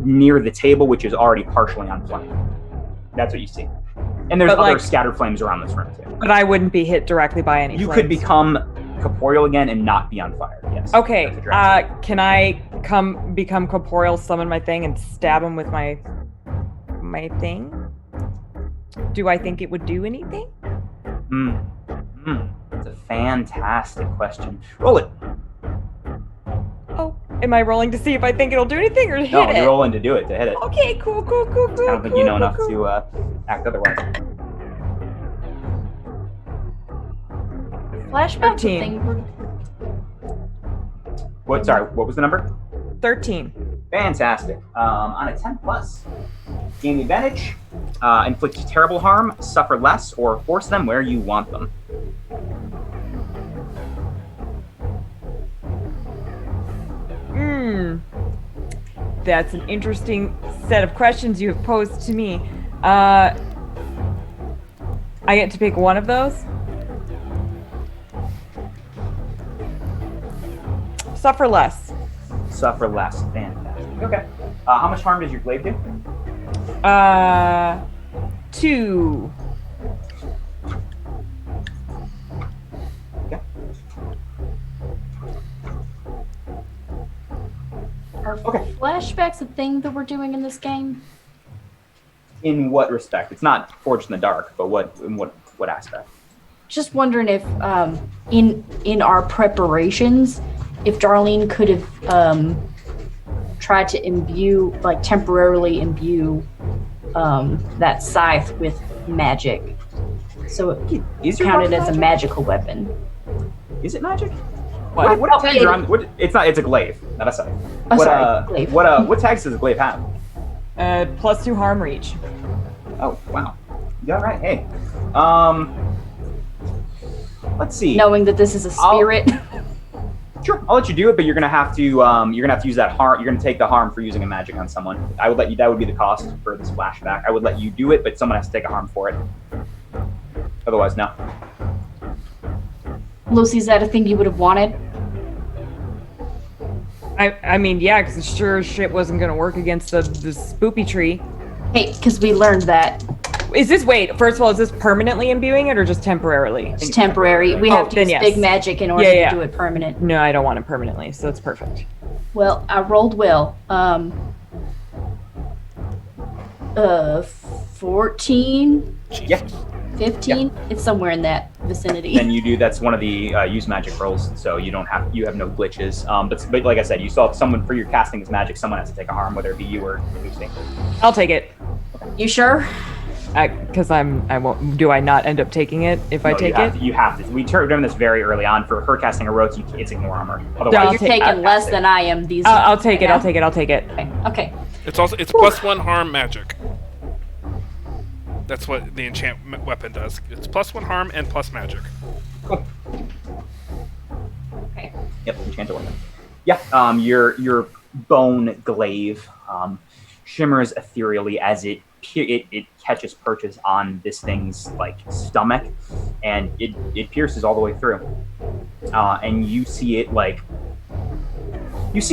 near the table, which is already partially on flame. That's what you see. And there's other scattered flames around this room too. But I wouldn't be hit directly by any You flames. could become corporeal again and not be on fire. Yes. Okay. That's a dragon. Can I become corporeal, summon my thing, and stab him with my thing? Do I think it would do anything? That's a fantastic question. Roll it. Oh, am I rolling to see if I think it'll do anything or hit No, it? you're rolling to do it, to hit it. Okay, cool. I don't think you know enough to act otherwise. Flashback 13. thing. Sorry, what was the number? 13. Fantastic. On a 10 plus, gain the advantage, inflict terrible harm, suffer less, or force them where you want them. That's an interesting set of questions you have posed to me. I get to pick one of those? Suffer less. Suffer less. Fantastic. Okay. How much harm does your glaive do? 2. Okay. Are Okay. flashbacks a thing that we're doing in this game? In what respect? It's not Forged in the Dark, but in what aspect? Just wondering if in our preparations, if Darlene could have tried to temporarily imbue that scythe with magic, so it Is your counted weapon as a magical weapon. Is it magic? What? What tags are on? It's not. It's a glaive, not a scythe. Oh, sorry, glaive. What tags does the glaive have? +2 harm reach. Oh wow. Yeah. Right. Hey. Let's see. Knowing that this is a spirit. Sure, I'll let you do it, but you're gonna have to use that harm. You're gonna take the harm for using a magic on someone. I would let you. That would be the cost for this flashback. I would let you do it, but someone has to take a harm for it. Otherwise, no. Lucy, is that a thing you would have wanted? I mean, yeah, because sure as shit wasn't gonna work against the spoopy tree. Hey, because we learned that First of all, is this permanently imbuing it or just temporarily? it's temporary. We have to then use yes. big magic in order Yeah. to do it permanent. No, I don't want it permanently, so it's perfect. Well, I rolled well. 14, Yeah. 15. It's somewhere in that vicinity. Then you do. That's one of the use magic rolls, so you have no glitches. But like I said, you still have someone for your casting this magic. Someone has to take a harm, whether it be you or Lucy. I'll take it. You sure? Because I won't. Do I not end up taking it if I No, take it? You have to. We done this very early on. For her casting a rote, it's ignore armor. Otherwise, I'll You're take- taking less than I am these I'll take it. now. I'll take it. I'll take it. Okay. It's +1 harm magic. That's what the enchant weapon does. It's +1 harm and plus magic. Cool. Okay. Yep, enchanted weapon. Yeah, your bone glaive shimmers ethereally as it catches purchase on this thing's stomach, and it pierces all the way through. And you see it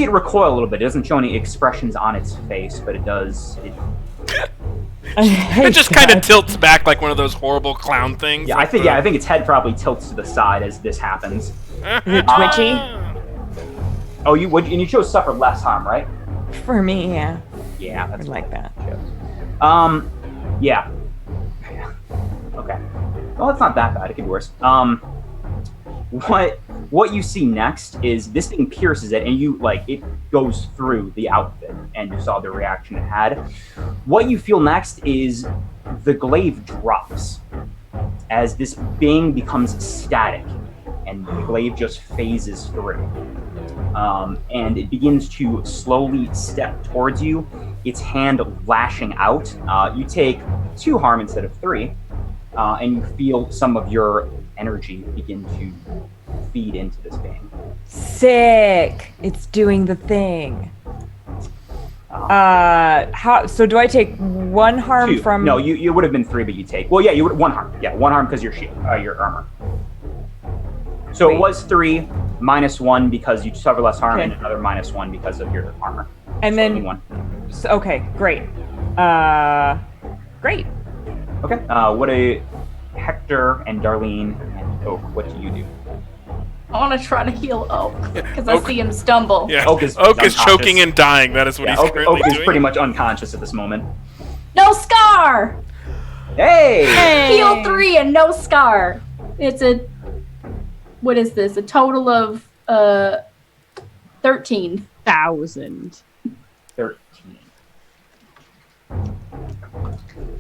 recoil a little bit. It doesn't show any expressions on its face, but it does. It just kind of tilts back like one of those horrible clown things. Yeah, I think its head probably tilts to the side as this happens. Is it twitchy? Oh, and you chose suffer less harm, right? For me, yeah. Yeah, I that's would like that. Yeah. Okay. Well, it's not that bad. It could be worse. What you see next is this thing pierces it, and it goes through the outfit, and you saw the reaction it had. What you feel next is the glaive drops as this being becomes static, and the glaive just phases through. And it begins to slowly step towards you, its hand lashing out. You take 2 harm instead of 3, and you feel some of your energy begin to feed into this being. Sick. It's doing the thing. So do I take 1 harm 2. from? No, you would have been 3, but you take. Well, yeah, you would 1 harm. Yeah, 1 harm because your shield, your armor. So Wait. it was 3 -1 because you suffer less harm, Okay. and another -1 because of your armor. And So then only 1. Okay, great. Great. Okay. What a Hector and Darlene and Oak. What do you do? I want to try to heal Oak because I Oak- see him stumble. Yeah. Oak is choking unconscious. and dying. That is what Yeah, he's Oak, currently Oak is doing. pretty much unconscious at this moment. No scar. Hey! Heal 3 and no scar. It's a. What is this? A total of 13. 1,000. 13.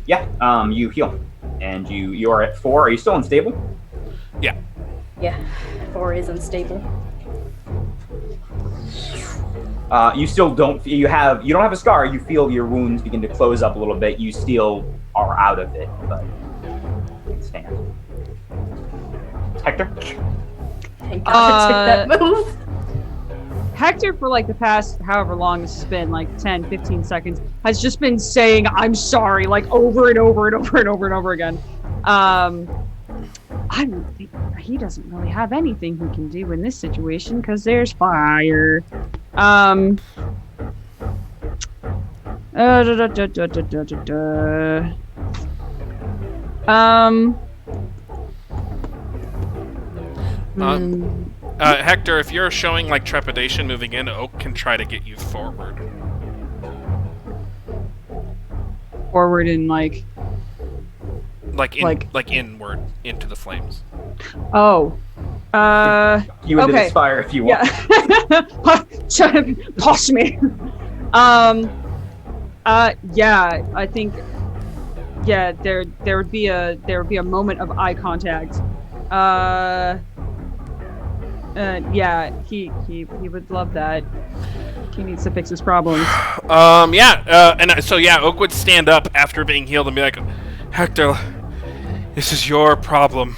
Yeah, you heal. And you are at 4. Are you still unstable? Yeah. Yeah, 4 is unstable. You still don't. You don't have a scar. You feel your wounds begin to close up a little bit. You still are out of it, but you can stand. Hector. Thank God I took that move. Hector, for like the past however long this has been, like 10, 15 seconds, has just been saying, I'm sorry, like over and over and over and over and over again. I don't think he doesn't really have anything he can do in this situation because there's fire. Hector, if you're showing like trepidation moving in, Oak can try to get you forward. Forward and like inward into the flames. oh. You into okay. this fire if you want. Yeah. Toss me. Yeah, I think yeah, there would be a moment of eye contact. Yeah, he would love that. He needs to fix his problems. Oak would stand up after being healed and be like, Hector, this is your problem,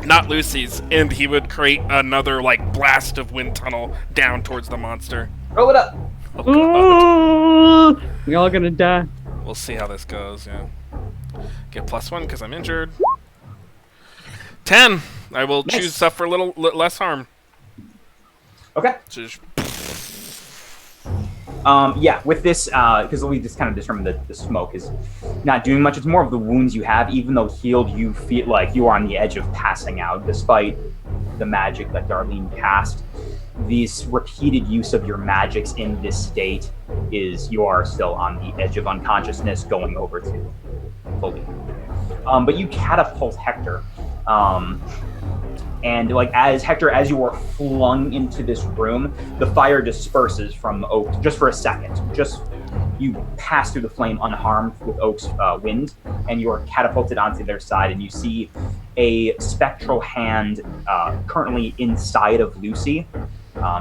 not Lucy's. And he would create another like blast of wind tunnel down towards the monster. Roll it up. Oh, we're all gonna die. We'll see how this goes. Yeah. Get +1 because I'm injured. 10. I will choose suffer a little less harm. Okay. Just... Yeah, with this, because we just kind of determined that the smoke is not doing much. It's more of the wounds you have. Even though healed, you feel like you are on the edge of passing out, despite the magic that Darlene cast. This repeated use of your magics in this state is you are still on the edge of unconsciousness, going over to fully. But you catapult Hector. And like as you are flung into this room, the fire disperses from Oak just for a second. Just you pass through the flame unharmed with Oak's wind, and you are catapulted onto their side, and you see a spectral hand currently inside of Lucy.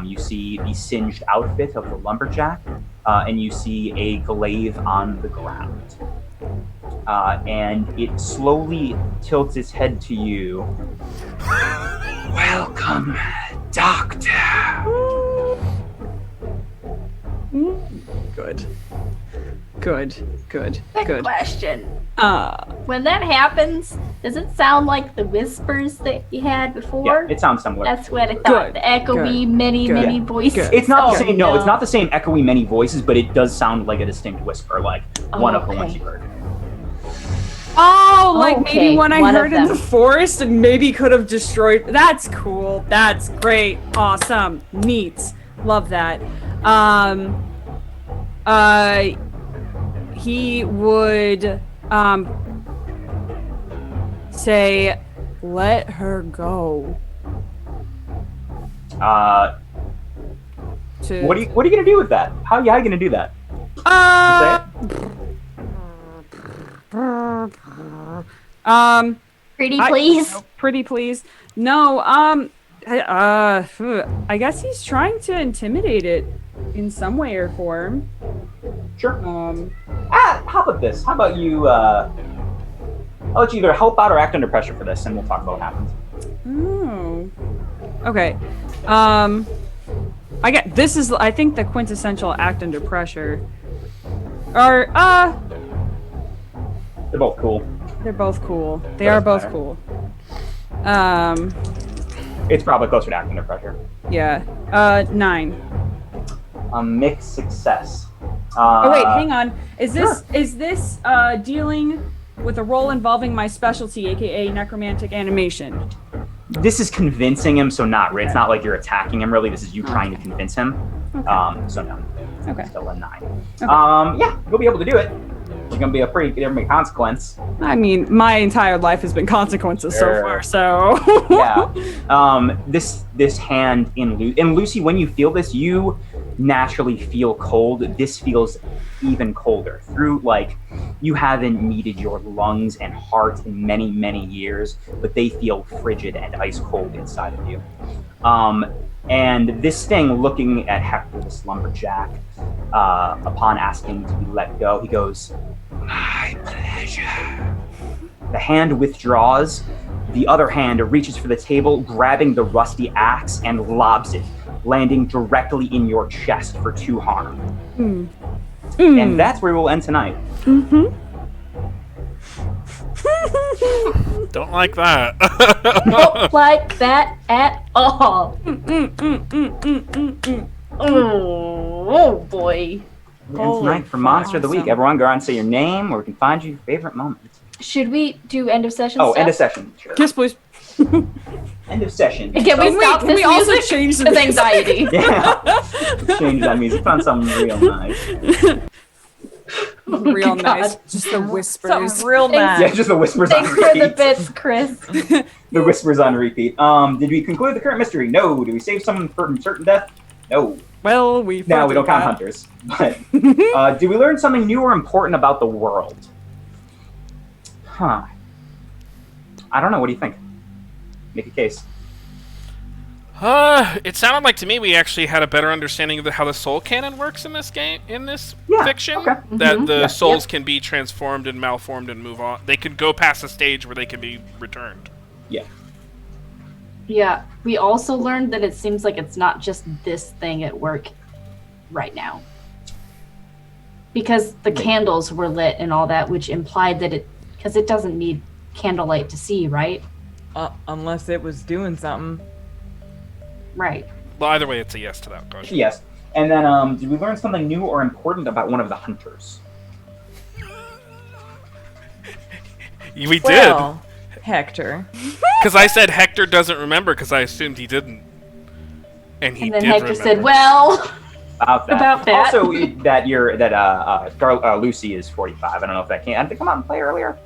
You see the singed outfit of the lumberjack, and you see a glaive on the ground. And it slowly tilts its head to you. Welcome, Doctor. Good. Good. Question. When that happens, does it sound like the whispers that you had before? Yeah, it sounds similar. That's what I thought. The echoey, many voices. It's not the same. No, it's not the same echoey many voices, but it does sound like a distinct whisper, like one of the ones you heard. Oh, like maybe one I heard in the forest and maybe could have destroyed. That's cool. That's great. Awesome. Neat. Love that. He would say, "Let her go." What are you gonna do with that? How are you gonna do that? Pretty please. Pretty please. No, I guess he's trying to intimidate it in some way or form. Sure. How about this? How about you, I'll let you either help out or act under pressure for this, and we'll talk about what happens. Oh. Okay. I think the quintessential act under pressure. Or, They're both cool. They're both cool. They are both cool. It's probably closer to act under pressure. Yeah. 9. Mixed success. Oh wait, hang on. Is this dealing with a role involving my specialty, aka necromantic animation? This is convincing him, so not really. It's not like you're attacking him, really. This is you trying to convince him. So no. Okay. Still a 9. Okay. Yeah, you'll be able to do it. It's gonna be a pretty consequence. I mean, my entire life has been consequences so far, so. Yeah. This hand in Lucy, when you feel this, you naturally feel cold. This feels even colder. Through, like, you haven't needed your lungs and heart in many, many years, but they feel frigid and ice cold inside of you. And this thing, looking at Hector, this lumberjack, upon asking to be let go, he goes, "My pleasure." The hand withdraws. The other hand reaches for the table, grabbing the rusty axe and lobs it, landing directly in your chest for 2 harm. And that's where we'll end tonight. Don't like that. Don't like that at all. Oh boy. And tonight for Monster of the Week, everyone go out and say your name, or we can find you your favorite moment. Should we do end of session Oh, stuff? end of session. Sure. Yes, please. End of session. Can we stop this we also music? change the With anxiety. Yeah. Change that music. Found something real nice. Real God. nice. Just the whispers. Something real Thanks. Yeah, nice. just the whispers Thanks on for repeat. the bits, Chris. The whispers on repeat. Did we conclude the current mystery? No. Did we save someone from certain death? No. Well, we. No, we don't count that. hunters. But did we learn something new or important about the world? Huh. I don't know. What do you think? Make a case. It sounded like to me we actually had a better understanding of how the soul cannon works in this game, in this fiction. Okay. That the Yeah. souls can be transformed and malformed and move on. They could go past a stage where they can be returned. Yeah. Yeah, we also learned that it seems like it's not just this thing at work right now. Because the candles were lit and all that, which implied that because it doesn't need candlelight to see, right? Unless it was doing something. Right. Well, either way, it's a yes to that question. Yes. And then, did we learn something new or important about one of the hunters? We Well, Hector. did. Because I said Hector doesn't remember because I assumed he didn't. And he And then did Hector remember. said, well, About that. About that. Also, Lucy is 45. I don't know if that came. Did they come out and play earlier?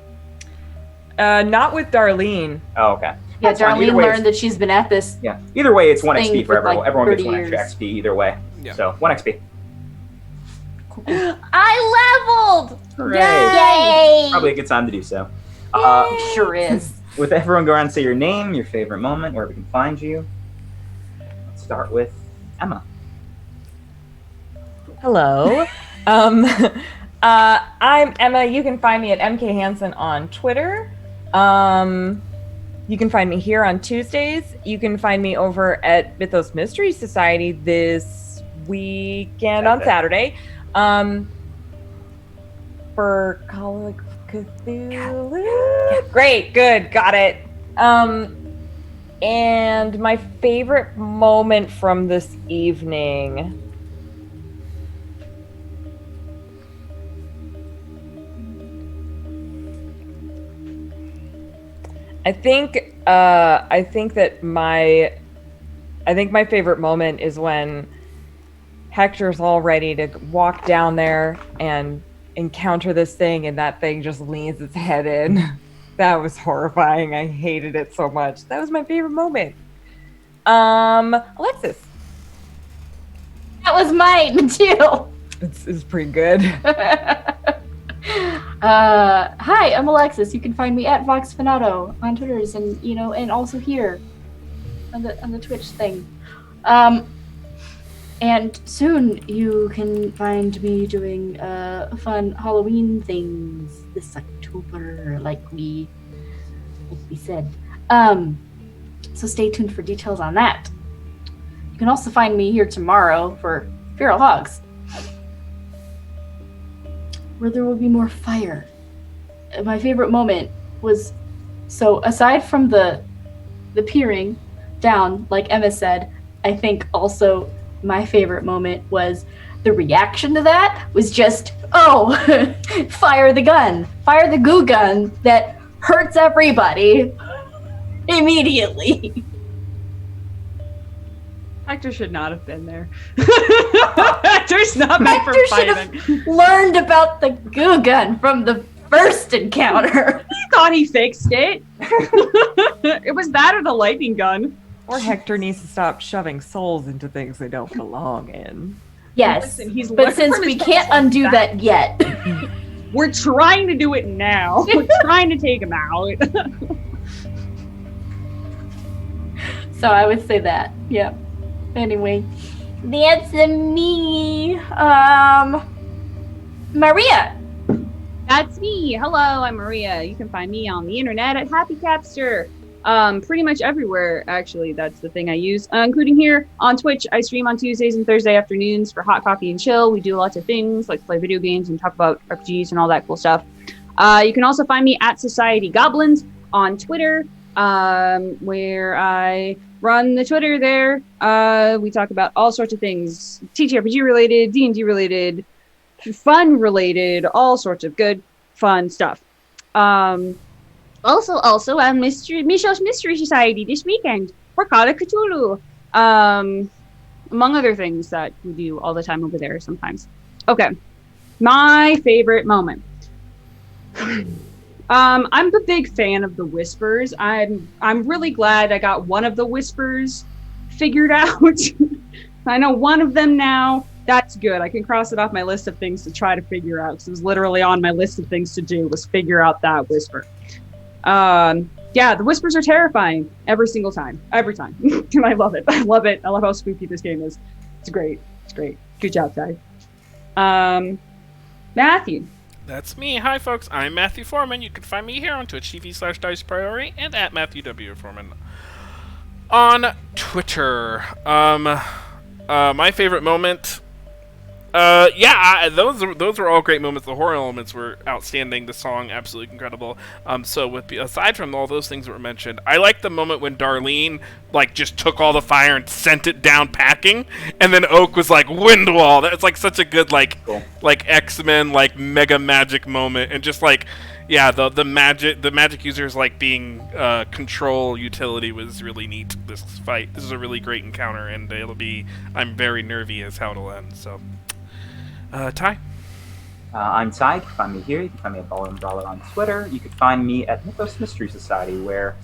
Not with Darlene. Oh, okay. yeah, That's fine. Either Darlene way, learned that she's been at this. Yeah. Either way, it's 1 Thing XP for for, everyone. like, Everyone gets 30 1 extra years. XP either way. Yeah. So 1 XP. I leveled! Hooray. Yay! Probably a good time to do so. Sure is. With everyone, go around and say your name, your favorite moment, where we can find you. Let's start with Emma. Hello. I'm Emma. You can find me at MK Hansen on Twitter. You can find me here on Tuesdays. You can find me over at Mythos Mystery Society this weekend on Saturday. For Call of Cthulhu. Great, good, got it. And my favorite moment from this evening. I think my favorite moment is when Hector's all ready to walk down there and encounter this thing, and that thing just leans its head in. That was horrifying. I hated it so much. That was my favorite moment. Alexis. That was mine, too. It's pretty good. Hi, I'm Alexis. You can find me at VoxFanato on Twitters and and also here on the Twitch thing. And soon you can find me doing fun Halloween things this October, like we said. So stay tuned for details on that. You can also find me here tomorrow for Feral Hogs, where there will be more fire. My favorite moment was, so aside from the peering down, like Emma said, I think also my favorite moment was the reaction to that was just, oh, fire the gun, fire the goo gun that hurts everybody. immediately. Hector should not have been there. Hector's not meant for Hector should fighting. have learned about the goo gun from the first encounter. He thought he fixed it. It was that or the lightning gun. Or Hector needs to stop shoving souls into things they don't belong in. Yes, Listen, he's but learned since from we his can't mistakes. undo that yet. We're trying to do it now. We're trying to take him out. So I would say that. Yeah. Anyway, that's me. Maria. That's me. Hello, I'm Maria. You can find me on the internet at Happy Capster. Pretty much everywhere, actually. That's the thing I use, including here on Twitch. I stream on Tuesdays and Thursday afternoons for Hot Coffee and Chill. We do lots of things like play video games and talk about RPGs and all that cool stuff. You can also find me at Society Goblins on Twitter, where I run the Twitter there. We talk about all sorts of things, TTRPG related, D&D related, fun related, all sorts of good, fun stuff. Also, at Michelle's Mystery Society this weekend for Call of Cthulhu. Among other things that we do all the time over there sometimes. Okay. My favorite moment. I'm a big fan of the whispers. I'm really glad I got one of the whispers figured out. I know one of them now. That's good. I can cross it off my list of things to try to figure out, because it was literally on my list of things to do was figure out that whisper. Yeah, the whispers are terrifying every single time. Every time. And I love it. I love it. I love how spooky this game is. It's great. It's great. Good job, Ty. Matthew. That's me. Hi, folks. I'm Matthew Foreman. You can find me here on Twitch TV/Dice Priority and at Matthew W. Foreman on Twitter. My favorite moment. Those were all great moments. The horror elements were outstanding. The song, absolutely incredible. Aside from all those things that were mentioned, I like the moment when Darlene just took all the fire and sent it down packing, and then Oak was like wind wall. That's such a good Cool. X-Men mega magic moment, and just the magic users being control utility was really neat. This fight, this is a really great encounter, and I'm very nervy as how it'll end. So. Ty? I'm Ty. You can find me here. You can find me at Baller and Brawler on Twitter. You can find me at Mythos Mystery Society, where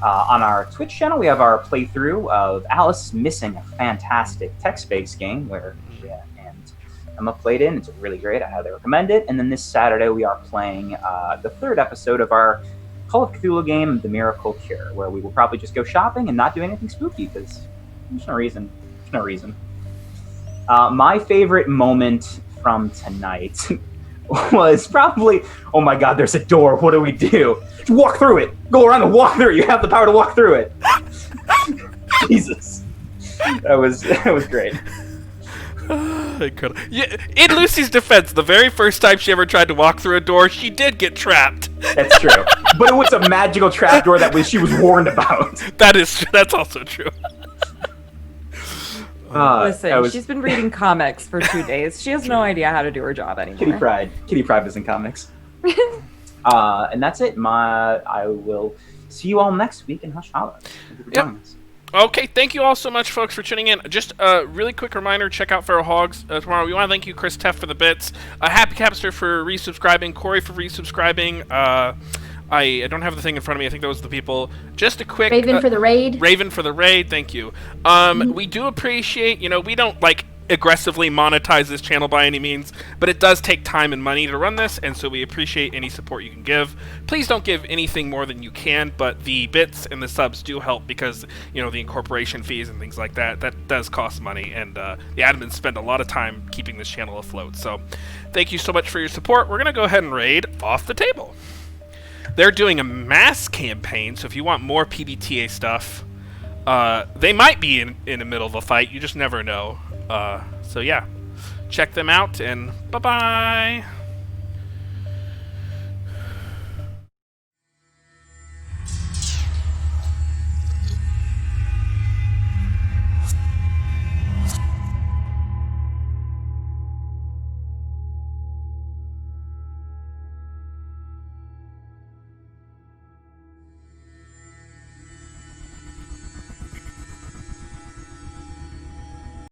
on our Twitch channel we have our playthrough of Alice Missing, a fantastic text-based game where Maria and Emma played in. It's really great. I highly recommend it. And then this Saturday we are playing the third episode of our Call of Cthulhu game, The Miracle Cure, where we will probably just go shopping and not do anything spooky, because there's no reason. There's no reason. My favorite moment from tonight was probably, oh my god, there's a door, what do we do? Walk through it! Go around and walk through it! You have the power to walk through it! Jesus. That was great. Yeah, in Lucy's defense, the very first time she ever tried to walk through a door, she did get trapped. That's true. But it was a magical trapdoor she was warned about. That's also true. Listen, she's been reading comics for 2 days. She has no idea how to do her job anymore. Kitty Pryde is in comics. And that's it. I will see you all next week in Hush Hollows. Thank you for joining us. Okay, thank you all so much, folks, for tuning in. Just a really quick reminder, check out Feral Hogs tomorrow. We want to thank you, Chris Teff, for the bits. Happy Capster for resubscribing. Corey for resubscribing. I don't have the thing in front of me. I think those are the people. Just a quick... Raven for the raid. Raven for the raid, thank you. We do appreciate, we don't, aggressively monetize this channel by any means, but it does take time and money to run this, and so we appreciate any support you can give. Please don't give anything more than you can, but the bits and the subs do help because, the incorporation fees and things like that does cost money, and the admins spend a lot of time keeping this channel afloat. So thank you so much for your support. We're going to go ahead and raid Off the Table. They're doing a mass campaign, so if you want more PBTA stuff, they might be in the middle of a fight. You just never know. So yeah, check them out, and bye-bye.